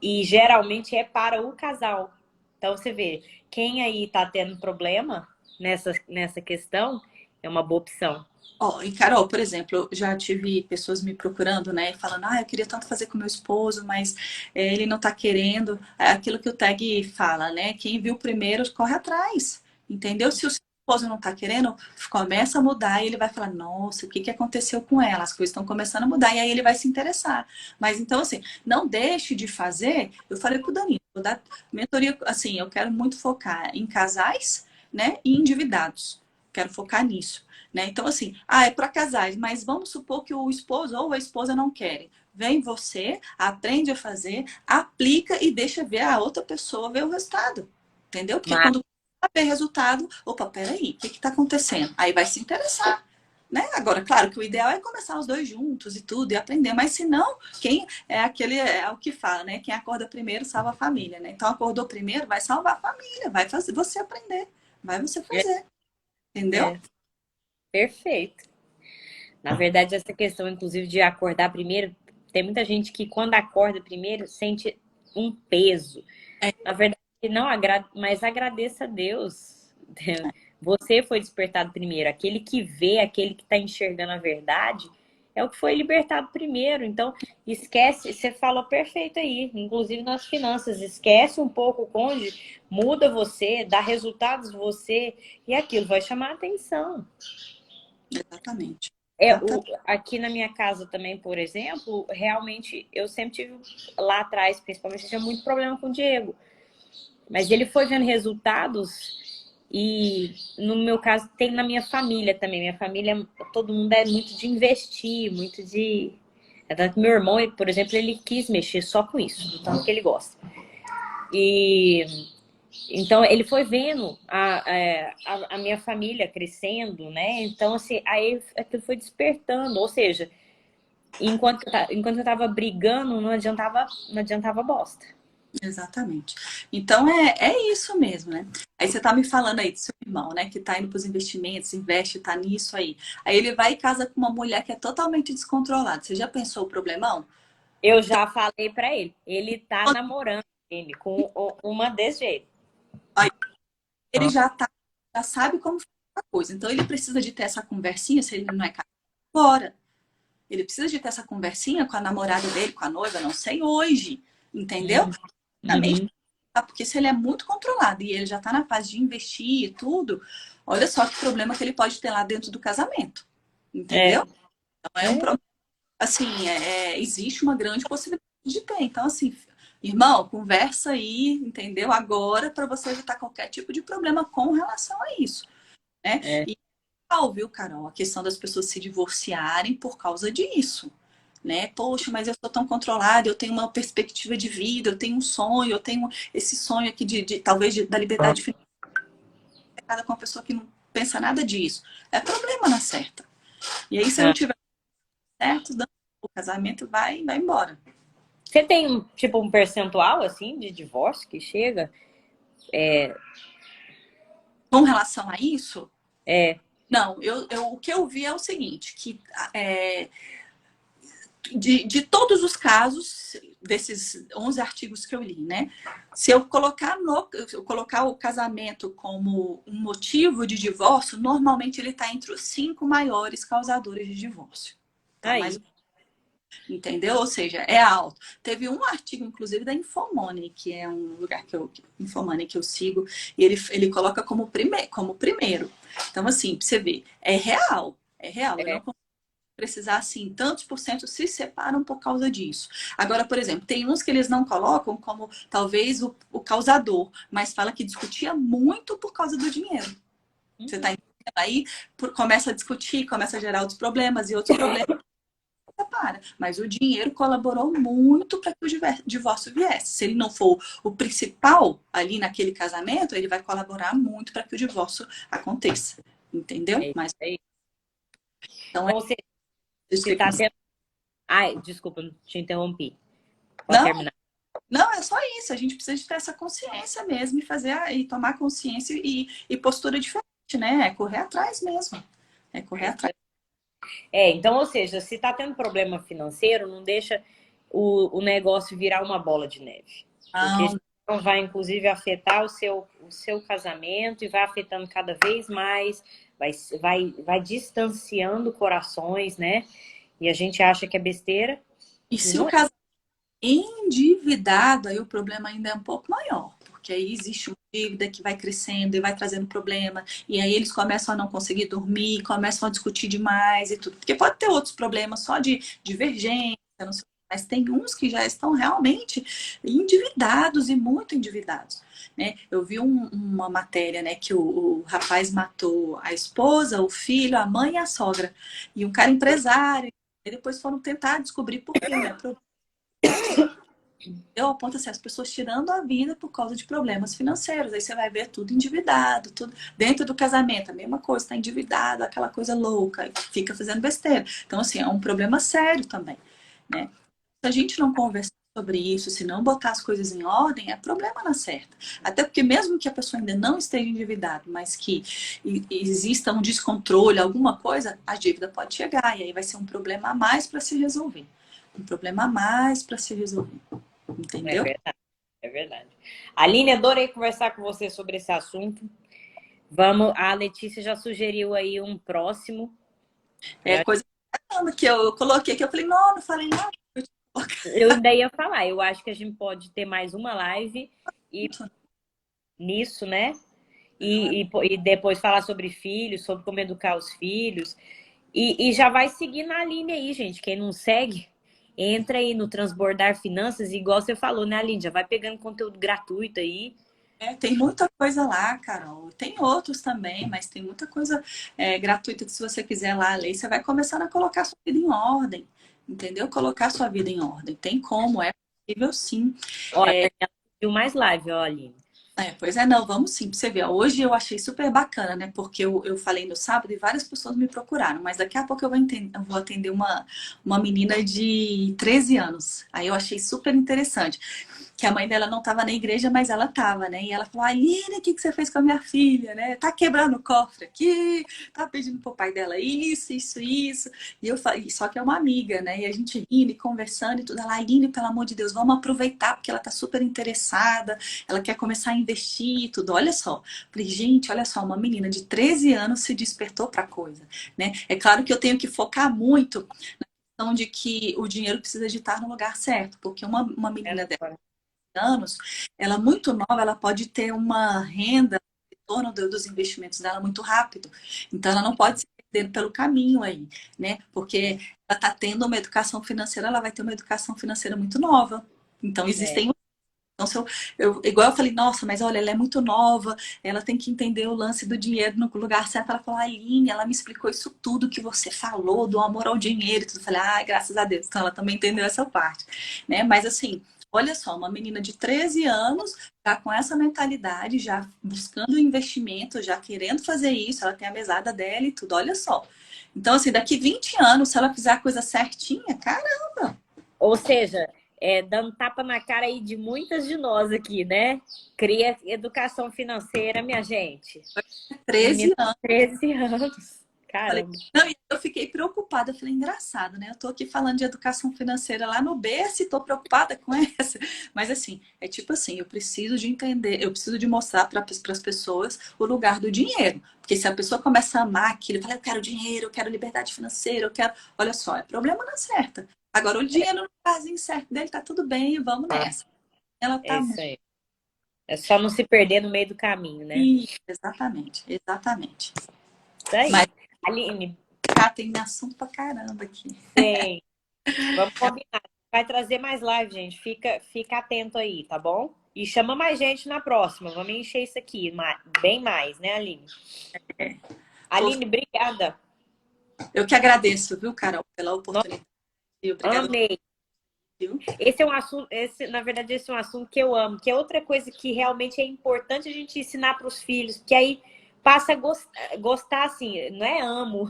e geralmente é para o casal. Então você vê, quem aí tá tendo problema nessa questão, é uma boa opção. Ó, e Carol, por exemplo, eu já tive pessoas me procurando, né, falando, eu queria tanto fazer com meu esposo, mas ele não tá querendo. É aquilo que o tag fala, né? Quem viu primeiro corre atrás, entendeu? Se o seu esposo não tá querendo, começa a mudar e ele vai falar, nossa, o que que aconteceu com ela? As coisas estão começando a mudar e aí ele vai se interessar. Mas então, assim, não deixe de fazer. Eu falei pro Danilo, vou dar mentoria, assim, eu quero muito focar em casais, né, e endividados. Quero focar nisso. Né? Então, assim, é para casais, mas vamos supor que o esposo ou a esposa não querem. Vem você, aprende a fazer, aplica e deixa ver a outra pessoa ver o resultado. Entendeu? Porque Mas quando ver resultado, opa, peraí, o que está acontecendo? Aí vai se interessar. Né? Agora, claro que o ideal é começar os dois juntos e tudo, e aprender, mas se não, quem é o que fala, né? Quem acorda primeiro salva a família, né? Então acordou primeiro, vai salvar a família, vai fazer você aprender, vai você fazer. Entendeu? é perfeito. Na verdade, essa questão, inclusive, de acordar primeiro, tem muita gente que quando acorda primeiro sente um peso. É, Na verdade, não agrada, mas agradeça a Deus. Você foi despertado primeiro. Aquele que vê, aquele que está enxergando a verdade, é o que foi libertado primeiro. Então, esquece, você falou perfeito aí, inclusive nas finanças. Esquece um pouco o cônjuge, muda você, dá resultados você, e aquilo vai chamar a atenção. exatamente. Aqui na minha casa também, por exemplo, realmente eu sempre tive lá atrás, principalmente, eu tinha muito problema com o Diego. Mas ele foi vendo resultados e, no meu caso, tem na minha família também. Minha família, todo mundo é muito de investir, muito de... Tanto que meu irmão, por exemplo, ele quis mexer só com isso, do tanto que ele gosta. E então ele foi vendo a minha família crescendo, né? Então, assim, aí aquilo foi despertando, ou seja, enquanto eu tava brigando, não adiantava bosta. Exatamente. Então é isso mesmo, né? Aí você tá me falando aí do seu irmão, né? Que tá indo pros investimentos, investe, tá nisso aí. Aí ele vai e casa com uma mulher que é totalmente descontrolada. Você já pensou o problemão? Eu já falei pra ele, ele tá namorando ele com uma desse jeito. Aí ele já sabe como fazer a coisa. Então ele precisa de ter essa conversinha, se ele não é casado agora. Ele precisa de ter essa conversinha com a namorada dele, com a noiva, não sei, hoje. Entendeu? Também, Uhum. porque se ele é muito controlado e ele já tá na fase de investir e tudo, olha só que problema que ele pode ter lá dentro do casamento. É, Entendeu? Então é um problema, assim, existe uma grande possibilidade de ter. Então, assim, irmão, conversa aí, entendeu? Agora para você evitar qualquer tipo de problema com relação a isso, né? é, E viu, Carol, a questão das pessoas se divorciarem por causa disso. Né? Poxa, mas eu sou tão controlada, eu tenho uma perspectiva de vida, eu tenho um sonho, eu tenho esse sonho aqui talvez da liberdade financeira com uma pessoa que não pensa nada disso. É problema na certa. E aí, se não é. tiver certo, o casamento vai embora. Você tem tipo um percentual assim de divórcio que chega? Com relação a isso, É, não, o que eu vi é o seguinte, que de todos os casos, desses 11 artigos que eu li, né? Se eu colocar, eu colocar o casamento como um motivo de divórcio, normalmente ele está entre os 5 maiores causadores de divórcio. Tá? Mas, Aí. entendeu? Ou seja, é alto. Teve um artigo, inclusive, da Infomoney, que é um lugar Infomoney que eu sigo, e ele coloca como primeiro. Então, assim, pra você ver, é real. É real. Eu É. não precisar, assim, tantos por cento se separam por causa disso. Agora, por exemplo, tem uns que eles não colocam como talvez o causador, mas fala que discutia muito por causa do dinheiro. Você tá entendendo? Aí começa a discutir, começa a gerar outros problemas e outros problemas separa. Mas o dinheiro colaborou muito para que o divórcio viesse. Se ele não for o principal ali naquele casamento, ele vai colaborar muito para que o divórcio aconteça. Entendeu? Mas É. então Então, você isso se que tá tendo... Ai, desculpa, te interrompi. Pode não, terminar. não, é só isso. A gente precisa de ter essa consciência mesmo e fazer e tomar consciência e postura diferente, né? É correr atrás mesmo. É correr atrás. Então, ou seja, se tá tendo problema financeiro, não deixa o negócio virar uma bola de neve. Porque Não, senão vai, inclusive, afetar o seu casamento e vai afetando cada vez mais, vai distanciando corações, né? E a gente acha que é besteira e e se o não é. casal é endividado, aí o problema ainda é um pouco maior. Porque aí existe uma dívida que vai crescendo e vai trazendo problema. E aí eles começam a não conseguir dormir, começam a discutir demais e tudo. Porque pode ter outros problemas só de divergência, não sei, mas tem uns que já estão realmente endividados e muito endividados. Né? Eu vi uma matéria, né, que o rapaz matou a esposa, o filho, a mãe e a sogra. E um cara empresário. E depois foram tentar descobrir por quê, né? Eu aponto assim, as pessoas tirando a vida por causa de problemas financeiros. Aí você vai ver tudo endividado, tudo dentro do casamento, a mesma coisa, está endividado, aquela coisa louca, fica fazendo besteira. Então, assim, é um problema sério também, né? Se a gente não conversar sobre isso, se não botar as coisas em ordem, é problema na certa. Até porque mesmo que a pessoa ainda não esteja endividada, mas que exista um descontrole, alguma coisa, a dívida pode chegar e aí vai ser um problema a mais para se resolver. Um problema a mais para se resolver. É Entendeu? verdade, é verdade. Aline, adorei conversar com você sobre esse assunto. Vamos, a Letícia já sugeriu aí um próximo. É coisa que eu coloquei que eu falei, não falei nada. Eu ainda ia falar, eu acho que a gente pode ter mais uma live e nisso, né? E depois falar sobre filhos, sobre como educar os filhos. E já vai seguir na linha aí, gente. Quem não segue, entra aí no Transbordar Finanças, igual você falou, né, Aline? Já vai pegando conteúdo gratuito aí. Tem muita coisa lá, Carol. Tem outros também, mas tem muita coisa gratuita que se você quiser lá ler, você vai começando a colocar sua vida em ordem. Entendeu? Colocar sua vida em ordem. Tem como, é possível sim. Ó, a Daniela pediu mais live, ó, Aline. Pois é, não, vamos sim, pra você ver. Hoje eu achei super bacana, né? Porque eu falei no sábado e várias pessoas me procuraram, mas daqui a pouco eu vou atender uma menina de 13 anos. Aí eu achei super interessante. Que a mãe dela não estava na igreja, mas ela estava, né? E ela falou, Aline, o que você fez com a minha filha, né? Tá quebrando o cofre aqui, tá pedindo pro pai dela isso. E eu falei, só que é uma amiga, né? E a gente rindo e conversando e tudo. Ela, Aline, pelo amor de Deus, vamos aproveitar, porque ela tá super interessada, ela quer começar a investir e tudo. Olha só. Falei, gente, olha só, uma menina de 13 anos se despertou pra coisa, né? É claro que eu tenho que focar muito na questão de que o dinheiro precisa de estar no lugar certo, porque uma menina anos, ela muito nova, ela pode ter uma renda em torno dos investimentos dela muito rápido. Então, ela não pode se perder pelo caminho aí, né? Porque ela está tendo uma educação financeira, ela vai ter uma educação financeira muito nova. Então, É, existem. Então, se igual eu falei, nossa, mas olha, ela é muito nova, ela tem que entender o lance do dinheiro no lugar certo. Ela falou, Aline, ela me explicou isso tudo que você falou, do amor ao dinheiro e tudo. Eu falei, graças a Deus. Então, ela também entendeu essa parte, né? Mas assim, olha só, uma menina de 13 anos, já com essa mentalidade, já buscando investimento, já querendo fazer isso, ela tem a mesada dela e tudo, olha só. Então, assim, daqui 20 anos, se ela fizer a coisa certinha, caramba! ou seja, dando tapa na cara aí de muitas de nós aqui, né? Cria educação financeira, minha gente. 13 Menina de anos. 13 anos. Falei, Caramba. não, e eu fiquei preocupada. Eu falei, engraçado, né? Eu tô aqui falando de educação financeira lá no berço e tô preocupada com essa. Mas assim, é tipo assim, eu preciso de entender, eu preciso de mostrar para as pessoas o lugar do dinheiro. Porque se a pessoa começa a amar aquilo, fala, eu quero dinheiro, eu quero liberdade financeira, eu quero. Olha só, é problema na certa. Agora, o dinheiro no lugarzinho certo dele tá tudo bem, vamos nessa. Ela É tá isso muito. aí. É só não se perder no meio do caminho, né? Exatamente, exatamente. Isso Mas aí. Aline, cá tem assunto pra caramba aqui. tem. Vamos combinar. Vai trazer mais live, gente. Fica atento aí, tá bom? E chama mais gente na próxima. Vamos encher isso aqui. Bem mais, né, Aline? É. Poxa, Aline, obrigada. eu que agradeço, viu, Carol, pela Nossa, oportunidade. Obrigada, amei. viu? Esse é um assunto, na verdade, esse é um assunto que eu amo, que é outra coisa que realmente é importante a gente ensinar para os filhos, porque aí passa a gostar assim, não é amo,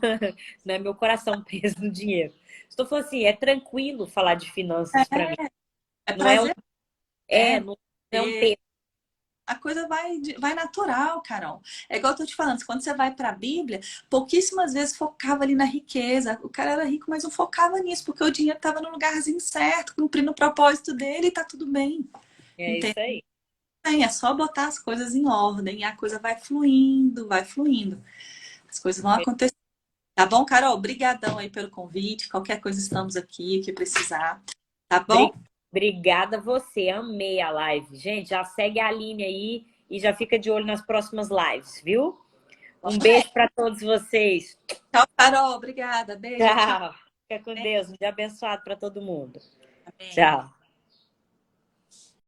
não é meu coração preso no dinheiro. Estou falando assim, é tranquilo falar de finanças para mim. É Não é um, prazer, né? não é um peso. A coisa vai natural, Carol. É igual eu tô te falando, quando você vai para a Bíblia, pouquíssimas vezes focava ali na riqueza. O cara era rico, mas não focava nisso, porque o dinheiro estava no lugarzinho certo, cumprindo o propósito dele e tá tudo bem. É Entende? isso aí. É só botar as coisas em ordem e a coisa vai fluindo, vai fluindo. As coisas vão acontecer. Tá bom, Carol? Obrigadão aí pelo convite. Qualquer coisa estamos aqui, o que precisar. Tá bom? Obrigada a você, amei a live. Gente, já segue a Aline aí e já fica de olho nas próximas lives, viu? Um Vamos nessa. beijo para todos vocês. Tchau, Carol. Obrigada. Beijo. Tchau. Tchau. Fica com Deus. Um dia abençoado para todo mundo. Amém. Tchau.